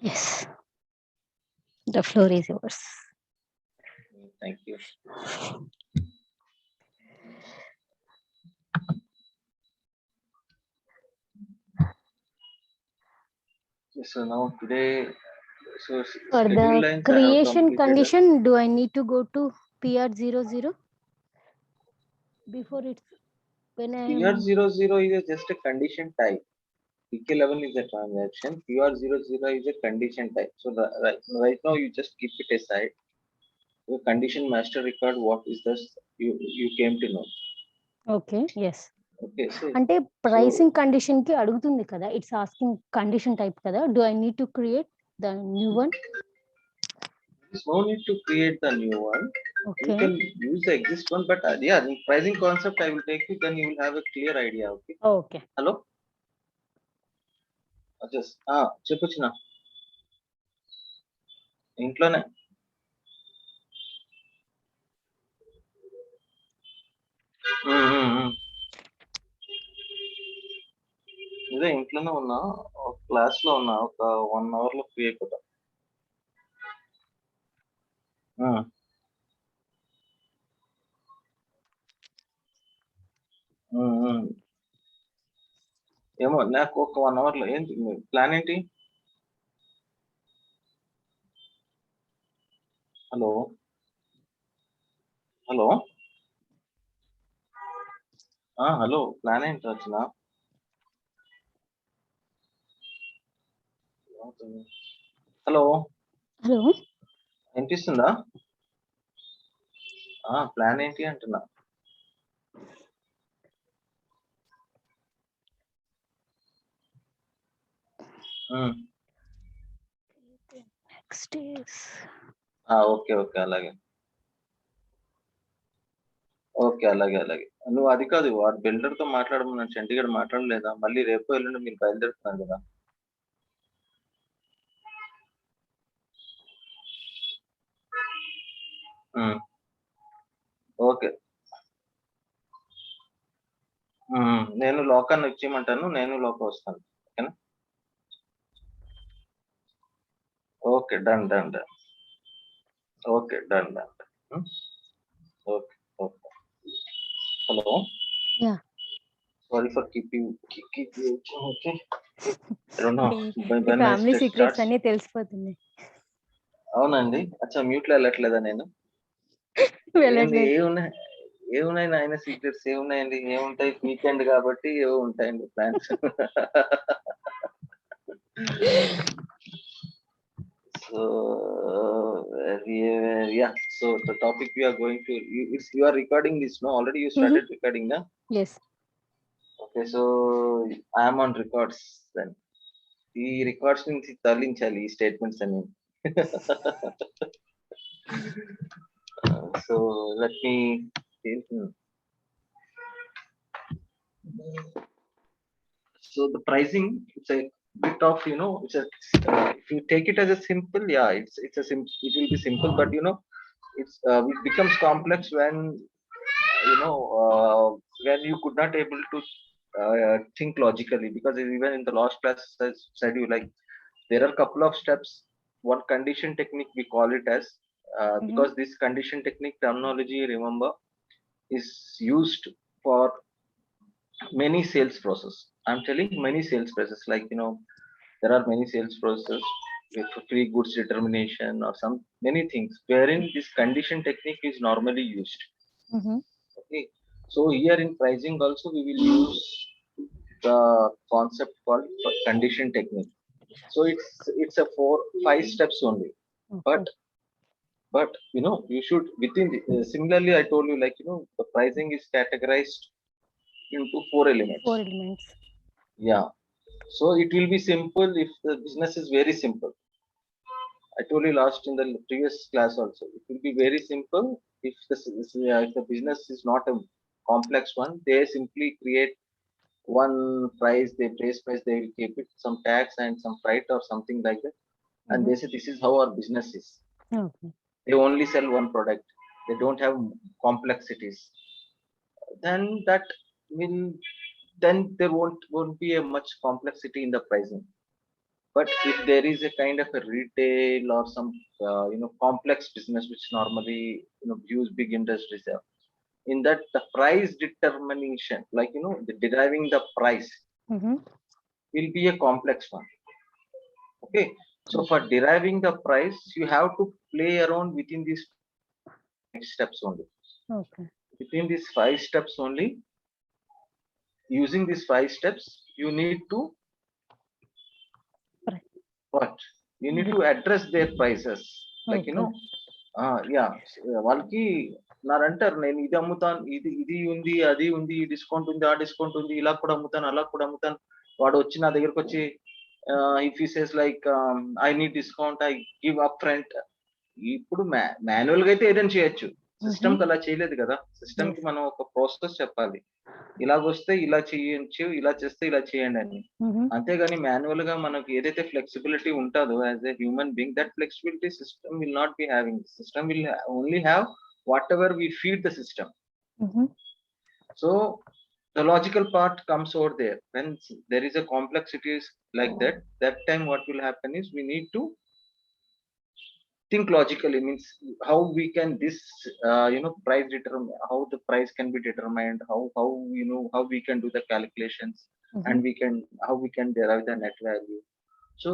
Yes, the floor is yours. Thank you. So now today, so For schedule the lines I have creation completed. condition, do I need to go to PR00 before it's when I PR00 is just a condition type. PK11 is a transaction. PR00 is a condition type. So right now you just keep it aside. The condition master record, what is this? You came to know. okay, yes. Okay, so అంటే pricing condition కి అడుగుతుంది కదా, it's asking condition type కదా, do I need to create the new one? there's no need to create the new one. Okay. You can use the exist one, but yeah, the pricing concept I will take you, then you will have a clear idea. Okay. Okay. Hello. Just చెప్పొచ్చునా ఇంట్లోనే. ఇదే ఇంట్లోనే ఉన్నా, class లో ఉన్నా, ఒక 1 hour లో free అయిపోతా. ఏమో నాకు ఒక 1 hour లో ఏంటి ప్లాన్ ఏంటి? హలో హలో హలో ప్లాన్ ఏంటి రచన? హలో హలో, వినిపిస్తుందా? ప్లాన్ ఏంటి అంటున్నా. నెక్స్ట్ ఇస్ ఓకే ఓకే అలాగే ఓకే అలాగే అలాగే. నువ్వు అది కాదు, వాడు బిల్డర్ తో మాట్లాడమన్నాడు, చండీగఢ్ మాట్లాడలేదా? మళ్ళీ రేపు ఎల్లుండి మీరు బయలుదేరుతున్నారు కదా. ఓకే, నేను లోకాన్ని వచ్చేయమంటాను, నేను లోక వస్తాను. ఓకేనా? Okay, done done done. Okay, done done. Okay okay. Hello, yeah, sorry for keeping okay. I don't know. When I family secrets start- అన్ని తెలిసిపోతుంది. అవునండి. అచ్చా, మ్యూట్ లో వెళ్ళట్లేదా నేను? ఏమున్నాయి నాయన సీక్రెట్స్? ఏమున్నాయండి? ఏముంటాయి? వీకెండ్ కాబట్టి ఏవో ఉంటాయండి plans. So yeah, so the topic we are going to, you are recording this, no? Already you started recording, na? Yes. Okay, so I am on records then. ఈ రికార్డ్స్ నుంచి తరలించాలి ఈ statements అని. So let me. So the pricing, it's a bit of, it's a if you take it as a simple, yeah, it will be simple, but it becomes complex when when you could not able to think logically, because even in the last class I said you, like, there are a couple of steps. One condition technique we call it as, because this condition technique terminology, remember, is used for many sales process. I'm telling many sales process, like, there are many sales process with free goods determination or some many things wherein this condition technique is normally used. Okay, so here in pricing also we will use the concept called condition technique. So it's a 4-5 steps only. But you should within similarly I told you, like, the pricing is categorized into 4 elements. 4 elements. Yeah, so it will be simple if the business is very simple. I told you last in the previous class also, it will be very simple if the business is not a complex one. They simply create one price, they base price, they will keep it some tax and some freight or something like that, and they say this is how our business is. Okay. They only sell one product, they don't have complexities. Then there won't be a much complexity in the pricing. But if there is a kind of a retail or some complex business which normally use big industries have, in that the price determination, like the deriving the price Mm-hmm. will be a complex one. Okay, so for deriving the price, you have to play around within these steps only. Okay. Within these 5 steps only, using these 5 steps, you need to Right. what? You need to address their prices. Like Okay. yeah, వాళ్ళకి నారంటారు నేను ఇది అమ్ముతాను, ఇది ఉంది, అది ఉంది, discount ఉంది, ఆ discount ఉంది, ఇలా కూడా అమ్ముతాను, అలా కూడా అమ్ముతాను. వాడు వచ్చి నా దగ్గరకు వచ్చి if he says like I need discount, I give up front. ఇప్పుడు మాన్యువల్ గా అయితే ఏదైనా చేయొచ్చు, సిస్టమ్ కి అలా చేయలేదు కదా. సిస్టమ్ కి మనం ఒక ప్రాసెస్ చెప్పాలి, ఇలాగొస్తే ఇలా చేయొచ్చు, ఇలా చేస్తే ఇలా చేయండి అని. అంతేగాని మాన్యువల్ గా మనకి ఏదైతే ఫ్లెక్సిబిలిటీ ఉంటుందో as a human being, that flexibility system will not be having. System will only have whatever we feed the system. So the logical part comes over there. When there is a complexities like that time what will happen is we need to think logically, means how we can this price determine, how the price can be determined, how how we can do the calculations, and we can how we can derive the net value. So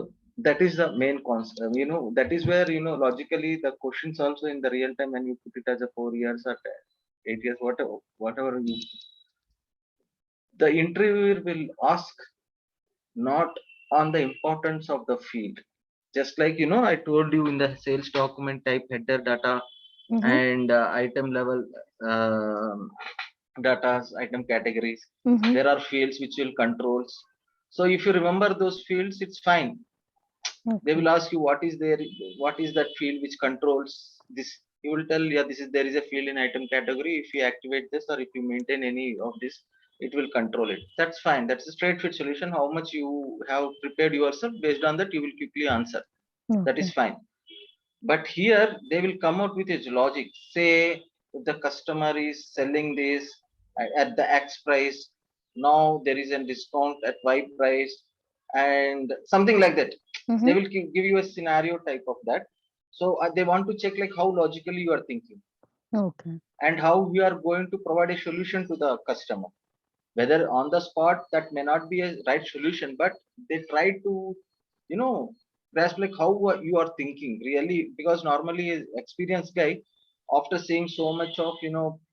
that is the main concept. That is where logically the questions also in the real time, when you put it as a 4 years or 8 years, whatever you, the interviewer will ask not on the importance of the field. Just like I told you in the sales document type header data and item level data, item categories, there are fields which will controls. So if you remember those fields, it's fine. They will ask you what is that field which controls this. You will tell, yeah, there is a field in item category. If you activate this or if you maintain any of this, it will control it. That's fine. That's a straight fit solution. How much you have prepared yourself, based on that you will quickly answer. That is fine. But here they will come out with its logic. Say if the customer is selling this at the X price, now there is a discount at Y price, and something like that. They will give you a scenario type of that. So they want to check like how logically you are thinking, Okay. and how we are going to provide a solution to the customer. Whether on the spot, that may not be a right solution, but they try to grasp like how you are thinking really. Because normally experienced guy, after seeing so much of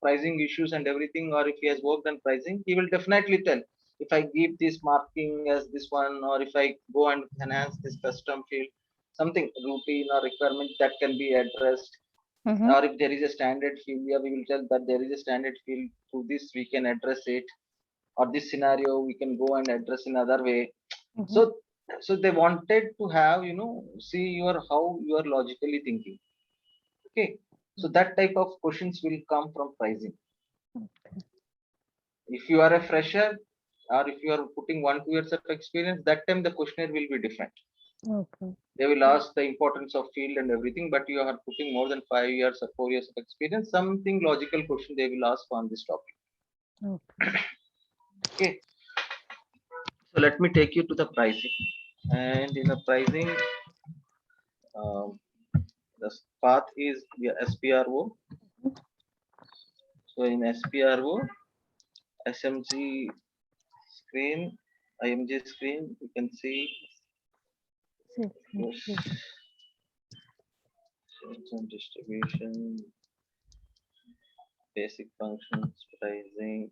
pricing issues and everything, or if he has worked on pricing, he will definitely tell, if I give this marking as this one, or if I go and enhance this custom field, something routine or requirement that can be addressed. Or if there is a standard field, yeah, we will tell that there is a standard field, through this we can address it, or this scenario we can go and address in other way. So they wanted to have see how you are logically thinking. Okay, so that type of questions will come from pricing. If you are a fresher, or if you are putting 1-2 years of experience, that time the questionnaire will be different. Okay. They will ask the importance of field and everything, but you are putting more than 5 years or 4 years of experience, something logical question they will ask on this topic. Okay, so let me take you to the pricing. And in the pricing, the path is via SPRO. So in SPRO, SMG screen, IMG screen, you can see sales and distribution, basic functions, pricing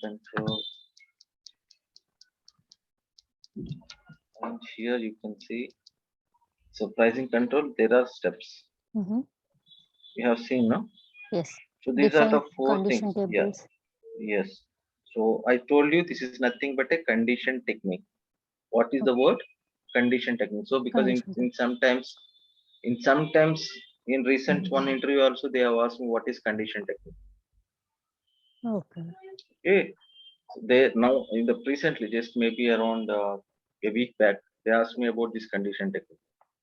control, and here you can see, so pricing control, there are steps. You have seen, no? Yes. So these are the 4 condition things. tables. Yes. So I told you this is nothing but a condition technique. What is the word? Condition technique. So because in sometimes in recent one interview also they have asked me what is condition technique. Okay. Okay. So they now in the recently, just maybe around a week back, they asked me about this condition technique.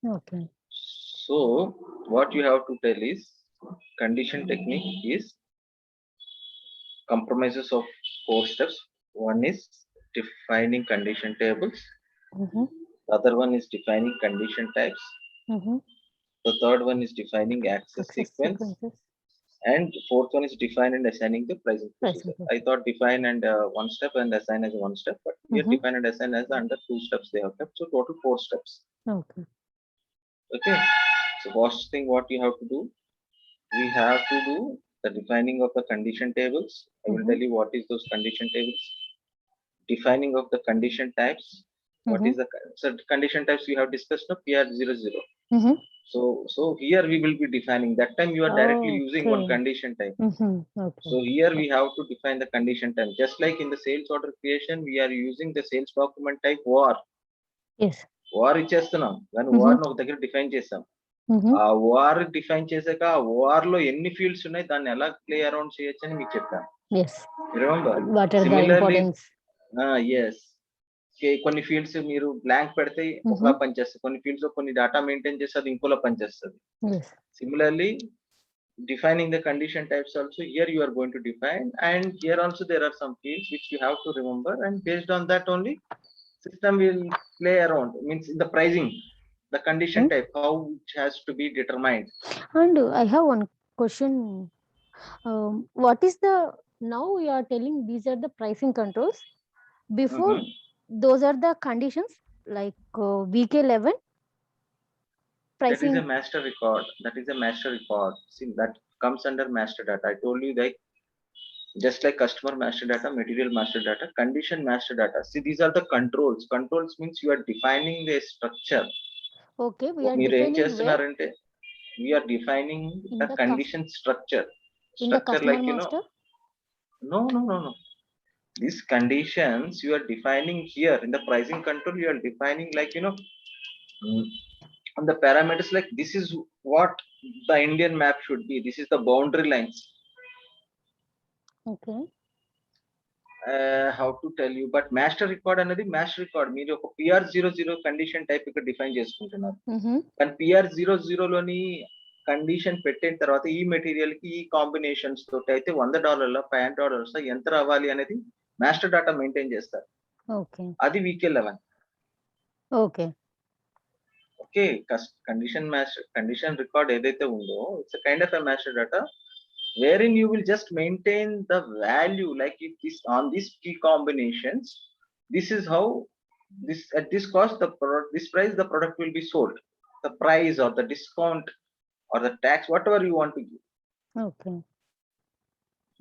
Okay. So what you have to tell is, condition technique is compromises of 4 steps. One is defining condition tables. Mm-hmm. The other one is defining condition types. Mm-hmm. The third one is defining access Access sequence. sequences. And fourth one is define and assigning the pricing Pricing procedure. I thought define and one step and assign as one step, but here Mm-hmm. define and assign as under two steps they have kept. So total 4 steps. Okay. Okay. So first thing what you have to do, we have to do the defining of the condition tables. I will Mm-hmm. tell you what is those condition tables. Defining of the condition types. What Mm-hmm. is the so condition types we have discussed now PR00. Mm-hmm. So here we will be defining. That time you are directly using one Okay. condition type. Mm-hmm. Okay. So here we have to define the condition type. Just like in the sales order creation, we are using the sales document type war. Yes. War ఇచ్చేస్తున్నాం కానీ Mm-hmm. War ఒక దగ్గర define చేస్తాం. Mm-hmm. ఆ war define చేశాక ఆ war లో ఎన్ని ఫీల్డ్స్ ఉన్నాయి దాన్ని ఎలా ప్లే అరౌండ్ చేయొచ్చు అని మీకు చెప్పాను. Yes. Remember What are the similarly importance? Yes కొన్ని ఫీల్డ్స్ మీరు బ్లాంక్ పెడితే ఒకలా పనిచేస్తుంది, కొన్ని ఫీల్డ్స్ లో కొన్ని డేటా మెయింటైన్ చేస్తే అది ఇంకోలా పనిచేస్తుంది. Yes. Similarly, defining the condition types also, here you are going to define, and here also there are some fields which you have to remember, and based on that only system will play around, means in the pricing, the condition type, how it has to be determined. And I have one question. What is the, now you are telling these are the pricing controls. Before those are the conditions like VK11 pricing. That is a master record. That is a master record. See, that comes under master data. I told you, like just like customer master data, material master data, condition master data. See, these are the controls. Controls means you are defining the structure. Okay, we are మీరు ఏం defining where చేస్తున్నారంటే we are defining In the the condition structure. in the Structure customer like, you know, master. no. These conditions you are defining here in the pricing control. You are defining, like, you know, on the parameters, like this is what the Indian map should be. This is the boundary lines. Okay. How to tell you, but master record అనేది master record మీరు ఒక PR00 condition type ఇక్కడ define చేసుకుంటున్నారు. కానీ PR00 లోని condition పెట్టిన తర్వాత ఈ మెటీరియల్ కి ఈ కాంబినేషన్స్ తోటి అయితే $100 $500 ఎంత రావాలి అనేది మాస్టర్ డేటా మెయింటైన్ చేస్తారు. ఓకే, అది VK11. Okay okay, condition record ఏదైతే ఉందో it's kind of a master data wherein you will just maintain the value, like if this on these key combinations, this is how this at this cost the product, this price the product will be sold, the price or the discount or the tax, whatever you want to give. Okay.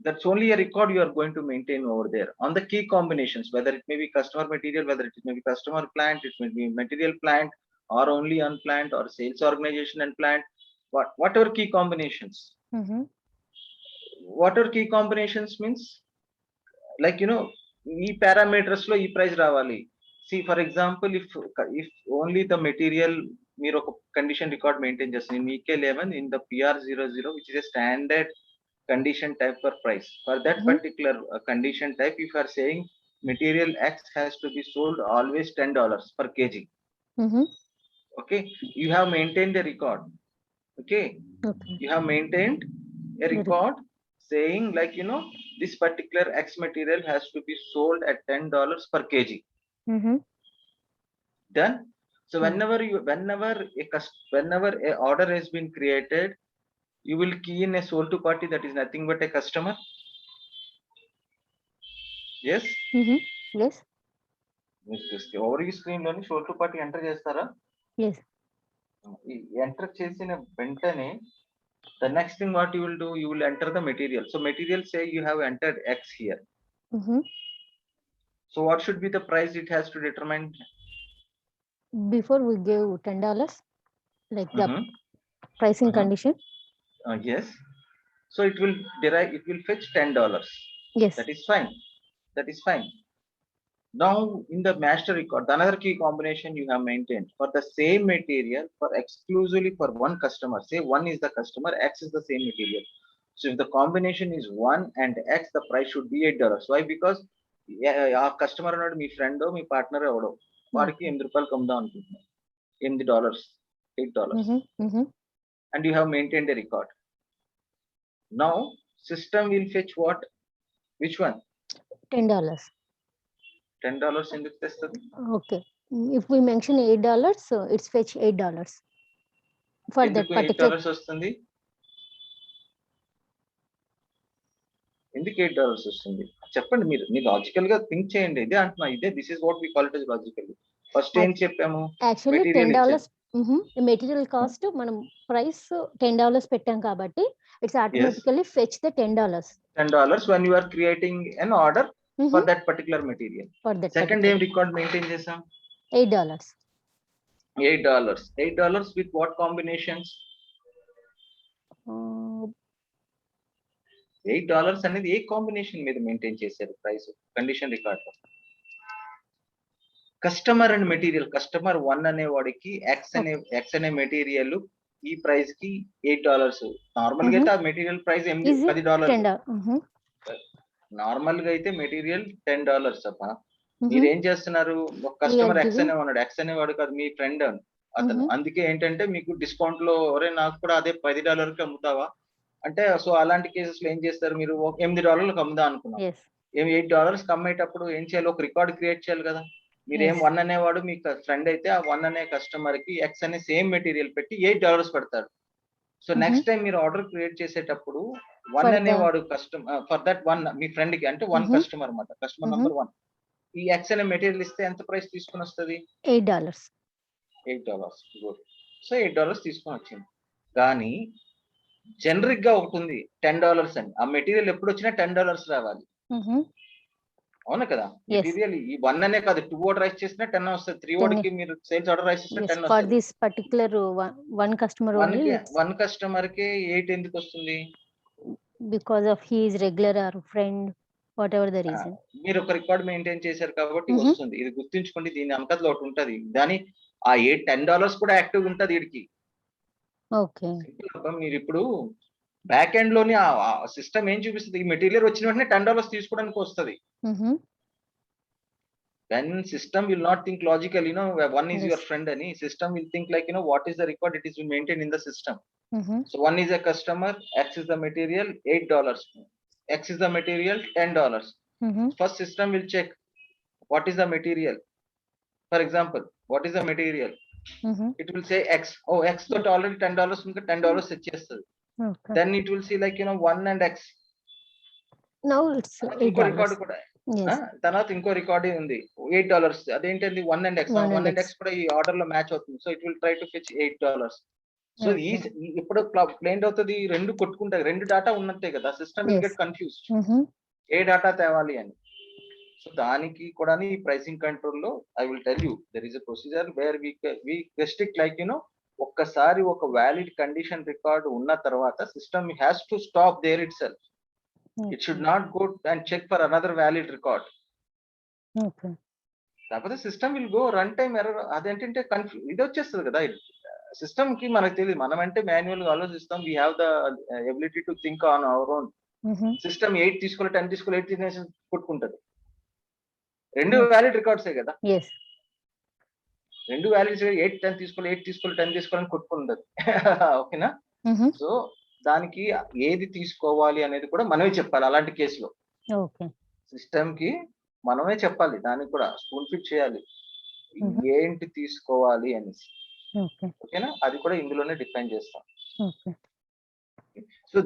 That's only a record you are going to maintain over there on the key combinations, whether it may be customer material, whether it may be customer plant, it may be material plant, or only unplanned, or sales organization and plant, whatever key combinations. What are key combinations means, like, you know, ఈ parameters లో ఈ price రావాలి. See, for example, if only the material మీరు ఒక condition record maintain చేస్తారు in VK11 in the PR00, which is a standard condition type for price. For that particular condition type, if you are saying material X has to be sold always $10 per kg. Okay, you have maintained a record. Okay, you have maintained a record saying, like, you know, this particular X material has to be sold at $10 per kg. Done. So whenever a order has been created, you will key in a sold to party that is nothing but a customer. Yes. Yes. Over your screen loni sold to party enter chestara. Yes. Enter chesina ventane, the next thing what you will do, you will enter the material. So material, say you have entered X here. So what should be the price it has to determine? Before we give $10, like the pricing condition. Yes. So it will fetch $10. Yes. That is fine. Now in the master record, another key combination you have maintained for the same material for exclusively for one customer. Say 1 is the customer, X is the same material. So if the combination is 1 and X, the price should be $8. Why? Because our customer or my friend or my partner or వాడికి $8 కమ్ముదాం అనుకుంటున్నాం, $8. And you have maintained a record. Now system will fetch what? Which one? $10. $10 ఎందుకు తెస్తుంది? Okay. If we mention $8, so it's fetch $8 for that ఎందుకు particular. $8 వస్తుంది? ఎందుకు $8 వస్తుంది చెప్పండి. మీరు లాజికల్ గా థింక్ చేయండి. ఇదే అంటున్నా, ఇదే this is what we call it logical. First ఏం చెప్పాము? యాక్చువల్లీ $10 మెటీరియల్ కాస్ట్ మనం ప్రైస్ $10 పెట్టాం కాబట్టి it's automatically fetch the $10 when you are creating an order for that particular material. Second ఏం రికార్డ్ మెయింటైన్ చేసాం? $8 with what combinations? $8 అనేది ఏ combination మీద maintain చేశారు ప్రైస్ కండిషన్ రికార్డ్ లో? కస్టమర్ అండ్ మెటీరియల్, కస్టమర్ 1 అనే వాడికి ఎక్స్ అనే మెటీరియల్ ఈ ప్రైస్ కి $8. నార్మల్ గా అయితే ఆ మెటీరియల్ ప్రైస్ $10. నార్మల్ గా అయితే మెటీరియల్ $10 అబ్బా. మీరేం చేస్తున్నారు? ఒక కస్టమర్ ఎక్స్ అనే ఉన్నాడు, ఎక్స్ అనేవాడు కాదు మీ ఫ్రెండ్ అతను. అందుకే ఏంటంటే మీకు డిస్కౌంట్ లో ఒరే నాకు కూడా అదే $10కి అమ్ముతావా అంటే, సో అలాంటి కేసెస్ లో ఏం చేస్తారు? మీరు $8కి అమ్ముదా అనుకున్నాం, ఏం $8కి అమ్మేటప్పుడు ఏం చేయాలి? ఒక రికార్డ్ క్రియేట్ చేయాలి కదా. మీరేం 1 అనేవాడు మీ ఫ్రెండ్ అయితే ఆ 1 అనే కస్టమర్ కి ఎక్స్ అనే సేమ్ మెటీరియల్ పెట్టి $8 పెడతాడు. సో నెక్స్ట్ టైం మీరు ఆర్డర్ క్రియేట్ చేసేటప్పుడు 1 అనేవాడు customer for that 1 me friend కి అంటే 1 కస్టమర్ అన్నమాట, కస్టమర్ నంబర్ 1 ఈ ఎక్స్ అనే మెటీరియల్ ఇస్తే ఎంత ప్రైస్ తీసుకొని వస్తుంది? $8. గుడ్. సో $8 తీసుకొని వచ్చింది. కానీ జనరిక్ గా ఒకటి ఉంది $10 అని. ఆ మెటీరియల్ ఎప్పుడు వచ్చినా $10 రావాలి. అవునా కదా? మెటీరియల్ ఈ 1 అనే కాదు, 2 ఆర్డర్ రైస్ చేసినా 10 వస్తుంది. 3 ఆర్డర్ కి మీరు సేల్స్ ఆర్డర్ రైస్ చేసినా 10 వస్తుంది. For this particular one customer only 1 customer కి 8 ఎందుకు వస్తుంది? Because of he is regular or friend, what ever the reason. మీరు ఒక రికార్డ్ మెయింటైన్ చేశారు కాబట్టి వస్తుంది. ఇది గుర్తుంచుకోండి. దీని అంకట్లో ఒకటి ఉంటది. దాని ఆ $10 కూడా యాక్టివ్ ఉంటది వీడికి. ఓకే. మీరు ఇప్పుడు బ్యాక్ ఎండ్ లోని ఆ సిస్టమ్ ఏం చూపిస్తుంది? ఈ మెటీరియల్ వచ్చిన వెంటనే $10 తీసుకోవడానికి వస్తుంది. When system will not think logically, one is your friend ani, system will think like, what is the record, it is maintained in the system. So 1 is a customer, X is the material, $8. X is the material, $10. First system will check what is the material. For example, what is the material? It will say X. Oh, X తో already $10 ఉంటే $10 set చేస్తుంది. Then it will see like 1 and X. Now it's $8. తర్వాత ఇంకో record ఉంది $8. అదేంటండి 1 and X. 1 and X కూడా ఈ order లో మ్యాచ్ అవుతుంది. So it will try to fetch $8. So ఇప్పుడు ప్లేన్ అవుతుంది, రెండు కొట్టుకుంటాయి, రెండు డాటా ఉన్నట్టే కదా. సిస్టమ్ విల్ గెట్ కన్ఫ్యూజ్డ్ ఏ డాటా తేవాలి అని. సో దానికి కూడా ఈ ప్రైసింగ్ కంట్రోల్ లో I will tell you there is a procedure where we restrict like ఒక్కసారి ఒక వ్యాలిడ్ కండిషన్ రికార్డ్ ఉన్న తర్వాత system has to stop there itself. It should not go and check for another valid record. Okay. లేకపోతే system will go run time error. అదేంటంటే ఇది వచ్చేస్తుంది కదా system కి. మనకు తెలియదు, మనం అంటే మాన్యువల్ గా ఆలోచిస్తాం. We have the ability to think on our own. System 8 తీసుకోవాలి, 10 తీసుకోవాలి, 8 తీసేసి కొట్టుకుంటది. రెండు వ్యాలిడ్ రికార్డ్సే కదా. రెండు వ్యాలిడ్ 8 10 తీసుకోవాలి, 8 తీసుకోవాలి, 10 తీసుకోవాలని కొట్టుకుంటది. ఓకేనా? సో దానికి ఏది తీసుకోవాలి అనేది కూడా మనమే చెప్పాలి. అలాంటి కేసులో సిస్టమ్ కి మనమే చెప్పాలి, దానికి కూడా స్పూన్ ఫిట్ చేయాలి ఏంటి తీసుకోవాలి అనేసి. ఓకేనా? అది కూడా ఇందులోనే డిఫైన్ చేస్తాం. సో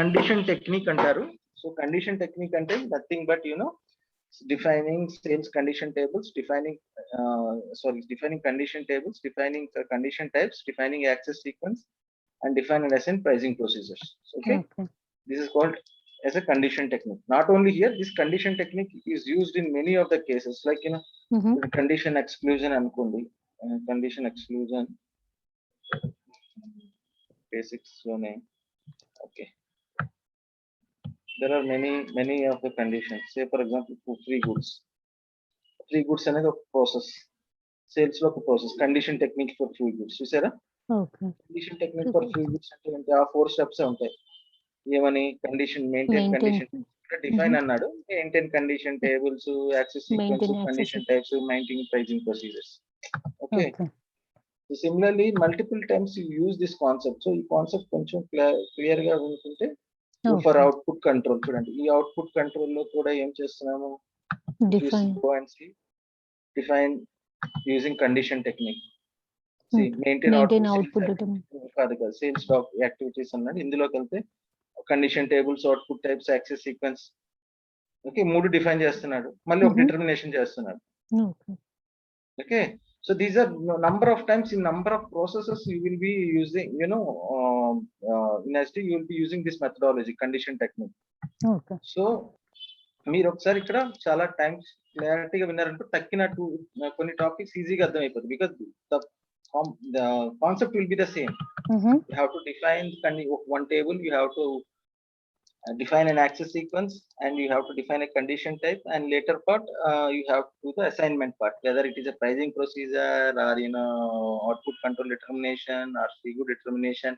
కండిషన్ టెక్నిక్ అంటారు. సో కండిషన్ టెక్నిక్ అంటే nothing but defining sales condition tables, defining condition tables, defining condition types, defining access sequence, and define and assign pricing procedures. Okay? This is called as a condition technique. Not only here, this condition technique is used in many of the cases, like condition exclusion anukondi, condition exclusion basics one. Okay, there are many of the conditions. Say for example, for free goods అనేది ఒక process, sales లో ఒక process. Condition technique for free goods చూసారా? Condition technique for free goods అంటే ఏంటి? ఆ 4 steps ఉంటాయి. ఏమని? కండిషన్ మెయింటైన్ కండిషన్ డిఫైన్ అన్నాడు, maintain condition tables, access sequence, condition types, maintain pricing procedures. Okay. So similarly multiple times you use this concept. So ఈ concept కొంచెం clear గా వినుకుంటే ఫర్ అవుట్పుట్ కంట్రోల్ చూడండి. ఈ అవుట్పుట్ కంట్రోల్ లో కూడా ఏం చేస్తున్నాము? Define using condition technique. See, maintain output కాదు కదా, సేల్స్ డాక్ యాక్టివిటీస్ అన్నాడు. ఇందులోకి వెళ్తే condition tables, output types, access sequence, okay, 3 define చేస్తున్నాడు. మళ్ళీ ఒక డిటర్మినేషన్ చేస్తున్నాడు. Okay, so these are number of times in number of processes you will be using, in SD you will be using this methodology, condition technique. Okay. So మీరు ఒకసారి ఇక్కడ చాలా times క్లారిటీగా విన్నారంటే తక్కినట్టు కొన్ని టాపిక్స్ ఈజీగా అర్థమైపోతుంది. Because the concept will be the same. You have to define one table, you have to define an access sequence, and you have to define a condition type, and later part you have to do the assignment part, whether it is a pricing procedure or output control determination or CU determination.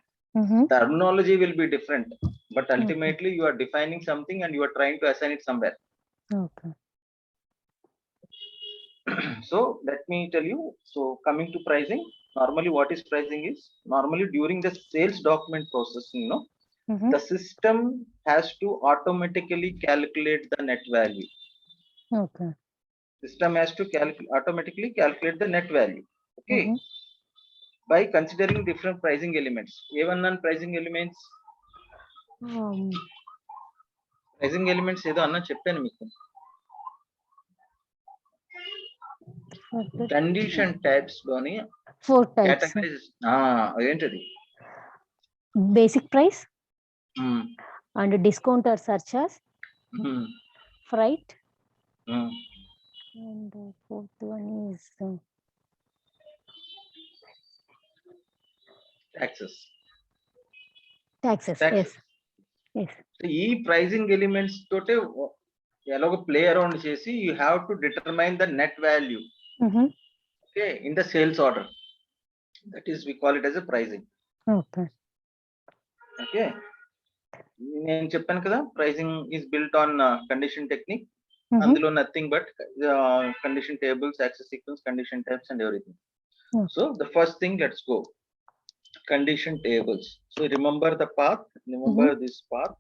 Terminology will be different, but ultimately you are defining something and you are trying to assign it somewhere. Okay. So let me tell you, so coming to pricing, normally what is pricing is, normally during the sales document processing, the system has to automatically calculate the net value. Okay. System has to automatically calculate the net value. Okay. By considering different pricing elements. Even non-pricing elements. Pricing elements ఏదో అన్న చెప్పాను మీకు. Condition types లోని 4 types. ఏంటది? Basic price and discount or surcharge, freight, and the fourth one is taxes. Yes. So ఈ pricing elements తోటే ఎలాగో play around చేసి you have to determine the net value, okay, in the sales order. That is we call it as a pricing. Okay. నేను చెప్పాను కదా, pricing is built on condition technique. అందులో nothing but condition tables, access sequence, condition types and everything. So the first thing, let's go. Condition tables. So remember the path, remember this path.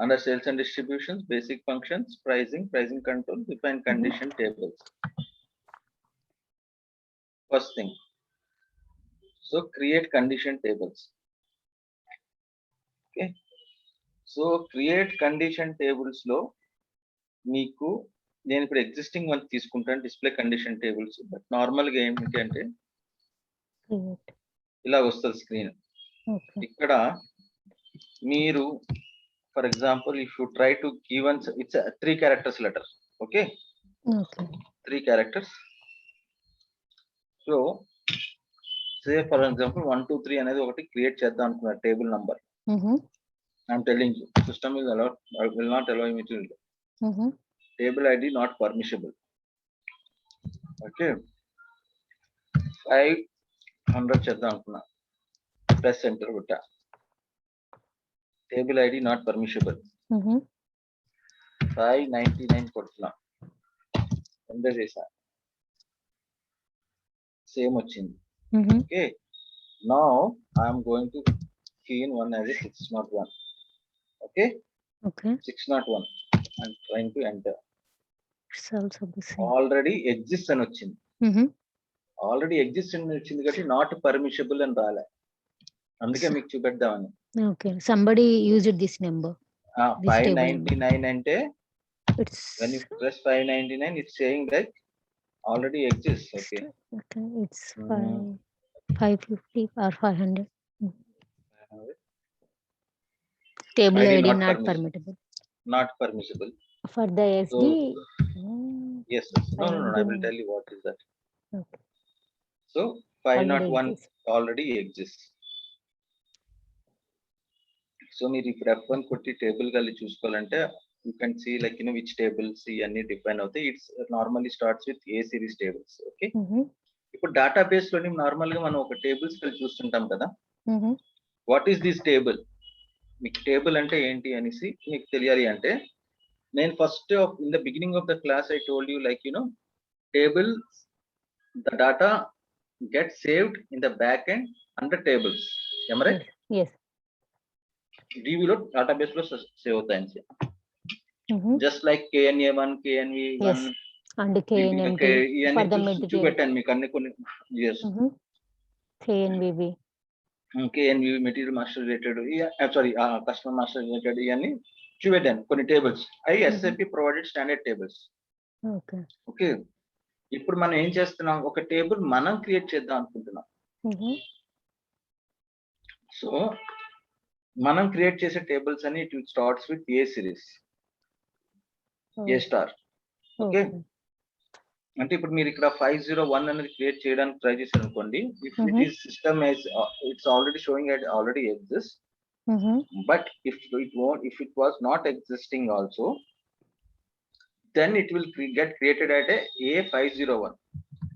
Under sales and distributions, basic functions, pricing control, define condition tables. First thing, so create condition tables. Okay, so create condition tables లో మీకు నేను ఇప్పుడు existing one తీసుకుంటాను, display condition tables. But normal గా ఏంటి అంటే ఇలా వస్తుంది స్క్రీన్. ఇక్కడ మీరు for example if you try to give it's 3 characters letter. Okay, 3 characters. So say for example 1 2 3 అనేది ఒకటి క్రియేట్ చేద్దాం అనుకున్నారు table number. I'm telling you, system will not allow me to. Table ID not permissible. Okay, 500 చేద్దాం అనుకున్నా, plus enter కొట్టా. Table ID not permissible. 599 కొడుతున్నా, enter చేసా, same వచ్చింది. Okay, now I'm going to key in one as a 601. Okay, 601 and trying to enter. It's also the same. Already exists అని వచ్చింది. Already exist అని వచ్చింది కాబట్టి not permissible అని రాలే, అందుకే మీకు చూపెడదామని. Okay, somebody used this number. 599 అంటే when you press 599 it's saying that already exists. Okay, it's 550 or 500. Table ID not permissible. Not permissible For the SD. Yes. No, I will tell you what is that. Okay. So 501 already exists. So మీరు ఇప్పుడు F1 కొట్టి table గా చూసుకోవాలంటే you can see like which tables అన్ని define అవుతాయి. It's normally starts with A series tables. Okay. ఇప్పుడు database లోని normal గా మనం ఒక టేబుల్స్ కలిసి చూస్తుంటాం కదా. What is this table? మీకు టేబుల్ అంటే ఏంటి అనేసి మీకు తెలియాలి అంటే, నేను first in the beginning of the class I told you like table, the data get saved in the back end under tables. am I right? Yes. DB లో database లో సేవ్ అవుతాయి. Just like KNA1, KNV1, And KNMT ఇవన్నీ for the material. చూపెట్టాను మీకు అన్ని కొన్ని. Yes, KNVB. KNVB material master related, sorry customer master related ఇవన్నీ చూపెట్టాను కొన్ని టేబుల్స్. అవి SAP provided standard tables. Okay. Okay, ఇప్పుడు మనం ఏం చేస్తున్నాం, ఒక టేబుల్ మనం క్రియేట్ చేద్దాం అనుకుంటున్నాం. సో మనం క్రియేట్ చేసే టేబుల్స్ అని it starts with a series, A star. Okay, అంటే ఇప్పుడు మీరు ఇక్కడ 501 అనేది క్రియేట్ చేయడానికి ట్రై చేశారు అనుకోండి, if it is system it's already showing it already exist, but if it was not existing also, then it will get created at A501.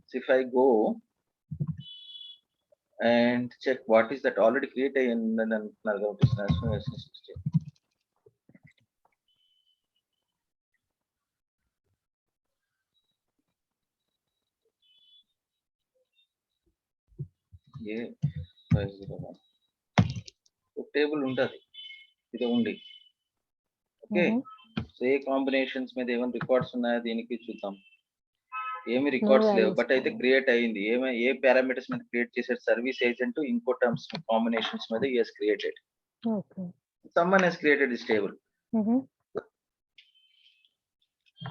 So if I go and check what is that already created in A501 table ఉంటుంది, ఇది ఉంది. Okay, so ఏ combinations మీద ఏమైనా records ఉన్నాయో దీనికి చూద్దాం. ఏమి records లేవు, బట్ అయితే క్రియేట్ అయ్యింది. ఏ పారామీటర్స్ మీద క్రియేట్ చేశారు, సర్వీస్ ఏజెంట్ ఇంకో టర్మ్స్ కాంబినేషన్స్ మీద he has created. someone has created this table.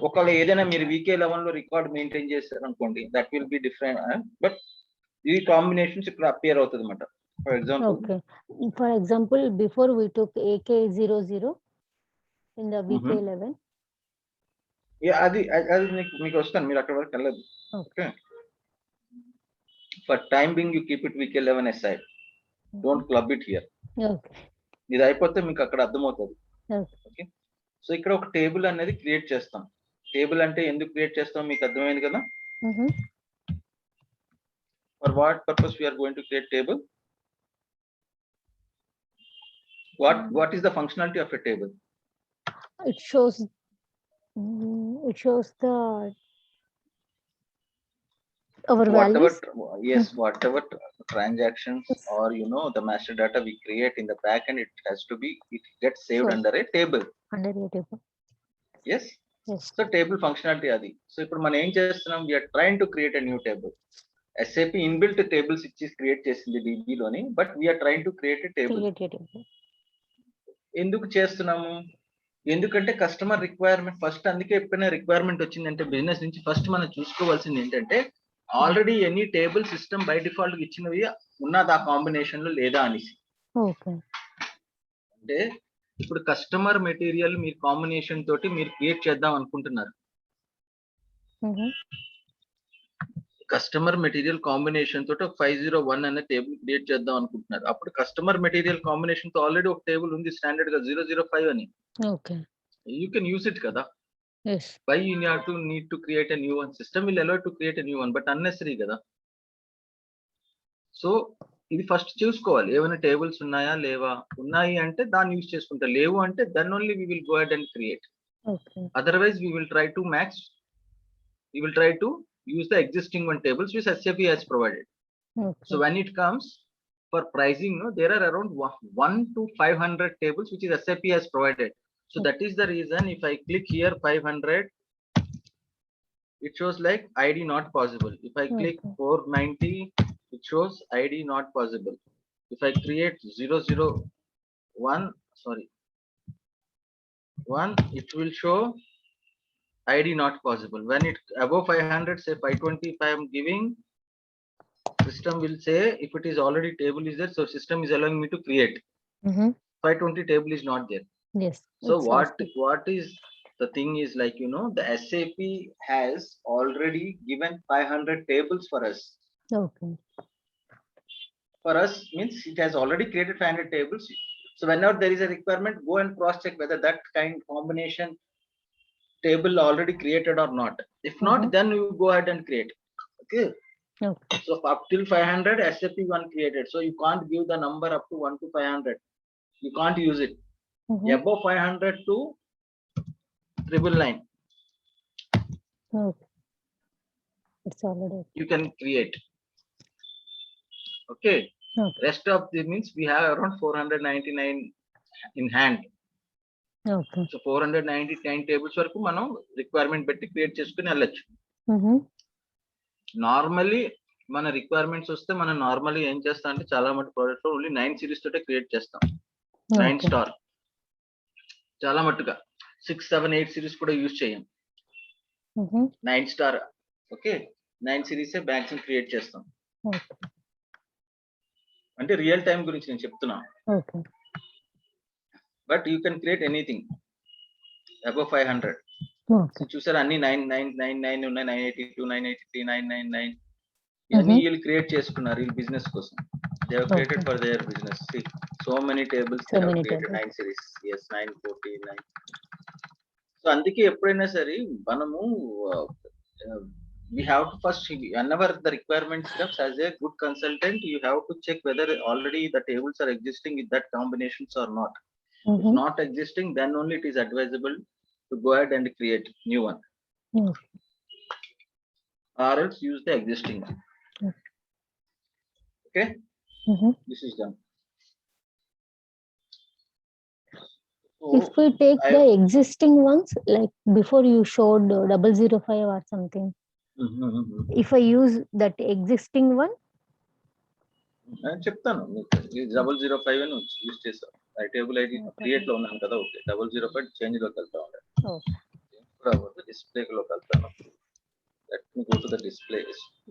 ఒకవేళ ఏదైనా మీరు VK11 లో రికార్డ్ మెయింటైన్ చేస్తారు అనుకోండి, that will be different, but ఈ కాంబినేషన్స్ ఇక్కడ అపియర్ అవుతుంది అనమాట. For example before we took AK00 in the VK11. అది మీకు వస్తాను, మీరు అక్కడ వరకు వెళ్ళదు. Okay, for time being you keep it VK11 aside, don't club it here. ఇది అయిపోతే మీకు అక్కడ అర్థమవుతుంది. ఓకే, సో ఇక్కడ ఒక టేబుల్ అనేది క్రియేట్ చేస్తాం. టేబుల్ అంటే ఎందుకు క్రియేట్ చేస్తాం మీకు అర్థమైంది కదా. For what purpose we're going to create table, what is the functionality of a table? It shows the our values. Yes, whatever transactions or the master data we create in the back end, it gets saved under a table. Yes. So table functionality adi. So ఇప్పుడు మనం ఏం చేస్తున్నాం, we are trying to create a new table. SAP inbuilt tables ఇచ్చి create చేసింది DB లోని, but we are trying to create a table. ఎందుకు చేస్తున్నాము, ఎందుకంటే కస్టమర్ రిక్వైర్మెంట్ ఫస్ట్. అందుకే ఎప్పుడైనా రిక్వైర్మెంట్ వచ్చిందంటే బిజినెస్ నుంచి ఫస్ట్ మనం చూసుకోవాల్సింది ఏంటంటే, already any table system by default ఇచ్చినవి ఉన్నది ఆ కాంబినేషన్ లో లేదా అనేసి. అంటే ఇప్పుడు కస్టమర్ మెటీరియల్ మీరు కాంబినేషన్ తోటి మీరు క్రియేట్ చేద్దాం అనుకుంటున్నారు. కస్టమర్ మెటీరియల్ కాంబినేషన్ తోటి ఒక 501 అనే టేబుల్ క్రియేట్ చేద్దాం అనుకుంటున్నారు. అప్పుడు కస్టమర్ మెటీరియల్ కాంబినేషన్ తో ఆల్రెడీ ఒక టేబుల్ ఉంది స్టాండర్డ్ గా 005 అని. యూ కెన్ యూస్ ఇట్ కదా. Why you need to create a new one? System will allow to create a new one, but unnecessary కదా. సో ఇది ఫస్ట్ చూసుకోవాలి, ఏమైనా టేబుల్స్ ఉన్నాయా లేవా. ఉన్నాయి అంటే దాన్ని యూజ్ చేసుకుంటా, లేవు అంటే then only we will go ahead and create. Otherwise we will try to use the existing one tables which SAP has provided. So when it comes for pricing, there are around 1 to 500 tables which is SAP has provided. So that is the reason if I click here 500, it shows like ID not possible. If I click 490, it shows ID not possible. If I create 001, sorry, 1, it will show ID not possible. When it above 500, say 520, if I am giving, system will say if it is already table is there, so system is allowing me to create. 520 table is not there. Yes. So what is the thing is like, the SAP has already given 500 tables for us. Okay. For us means it has already created 500 tables. So whenever there is a requirement, go and cross check whether that kind combination table already created or not. If not, then you go ahead and create. Okay. So up till 500 SAP one created. So you can't give the number up to 1 to 500. You can't use it. Above 500 to 999. It's already. You can create. Okay. Rest of the means we have around 499 in hand. Okay. So 499 tables వరకు మనం requirement పెట్టి create చేసుకుని వెళ్ళొచ్చు. Normally మన requirements వస్తే మనం normally ఏం చేస్తాం అంటే చాలా మటు ప్రాజెక్ట్ లో ఓన్లీ 9 సిరీస్ తోటే క్రియేట్ చేస్తాం. 9 స్టార్ చాలా మట్టుగా 6, 7, 8 సిరీస్ కూడా యూజ్ చేయం. 9 star okay 9 series maximum create చేస్తాం. అంటే రియల్ టైం గురించి నేను చెప్తున్నా. But you can create anything above 500. చూసారా అన్ని 999 ఉన్నాయి, 982, 983, 999 ఇవన్నీ వీళ్ళు క్రియేట్ చేసుకున్నారు వీళ్ళ బిజినెస్ కోసం. They have created for their business. See, so many tables they have created 9 series. Yes, 949. So అందుకే ఎప్పుడైనా సరే మనము we have to first, whenever the requirement steps, as a good consultant you have to check whether already the tables are existing with that combinations or not. If not existing, then only it is advisable to go ahead and create new one, or else use the existing one. Okay. This is done. So if we take the existing ones, like before you showed 005 or something, if I use that existing one, నేను చెప్తాను మీకు 005 అని use చేస్తాను. ఆ table ID create లో ఉన్నాను కదా. Okay 005 change లోకి వెళ్తా ఉంటాను. డిస్ప్లే లోకి వెళ్తాను. Let me go to the display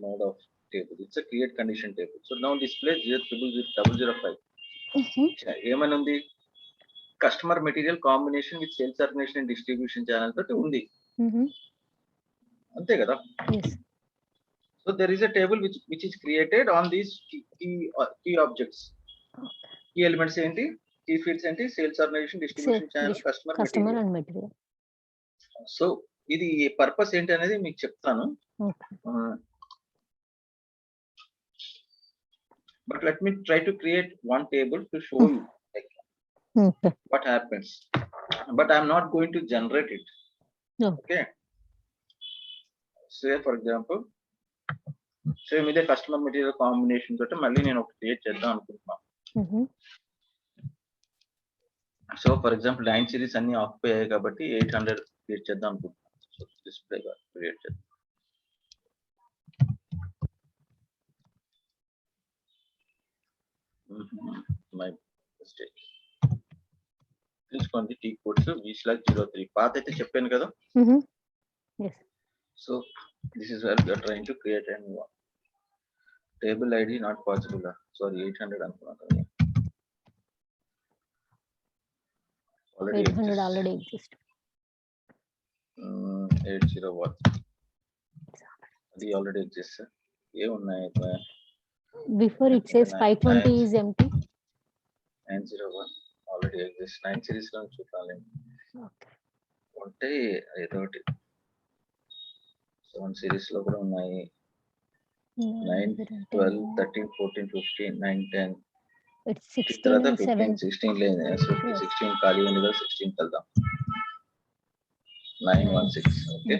mode of table. It's a create condition table. So now display 000 005. ఏమని ఉంది? Customer material combination with sales organisation and distribution channel తోటి ఉంది. అంతే కదా. So there is a table which is created on these key objects. Key elements ఏంటి? Key fields ఏంటి? Sales organisation, distribution channel, customer and material. So ఇది purpose ఏంటి అనేది మీకు చెప్తాను. But let me try to create one table to show you like what happens. But I'm not going to generate it. Okay. Say for example, say మీద customer material combination తోటి మళ్ళీ నేను ఒక క్రియేట్ చేద్దాం అనుకుంటున్నాను. సో ఫర్ ఎగ్జాంపుల్ 9 సిరీస్ అన్ని occupy అయ్యాయి కాబట్టి 800 క్రియేట్ చేద్దాం అనుకుంటున్నాను. సో డిస్ప్లే గా క్రియేట్ చేద్దాం. My mistake. తీసుకోండి టీ కోడ్స్ V/03 పాత అయితే చెప్పాను కదా. So this is where we are trying to create a new one. Table ID not possible. Sorry, 800 అనుకున్నాను. Already 800 already exist. 801. అది already exists. ఏ ఉన్నాయి? Before it says 520 is empty. 901 already exists. 9 series లో చూడాలి. Okay. అంటే ఏదో ఒకటి 7 series లో కూడా ఉన్నాయి. 9, 12, 13, 14, 15, 9, 10. It's 16 and 7. 16 లేదు. 16 ఖాళీ ఉంది కదా. 16 వెళ్దాం. 916. ఓకే.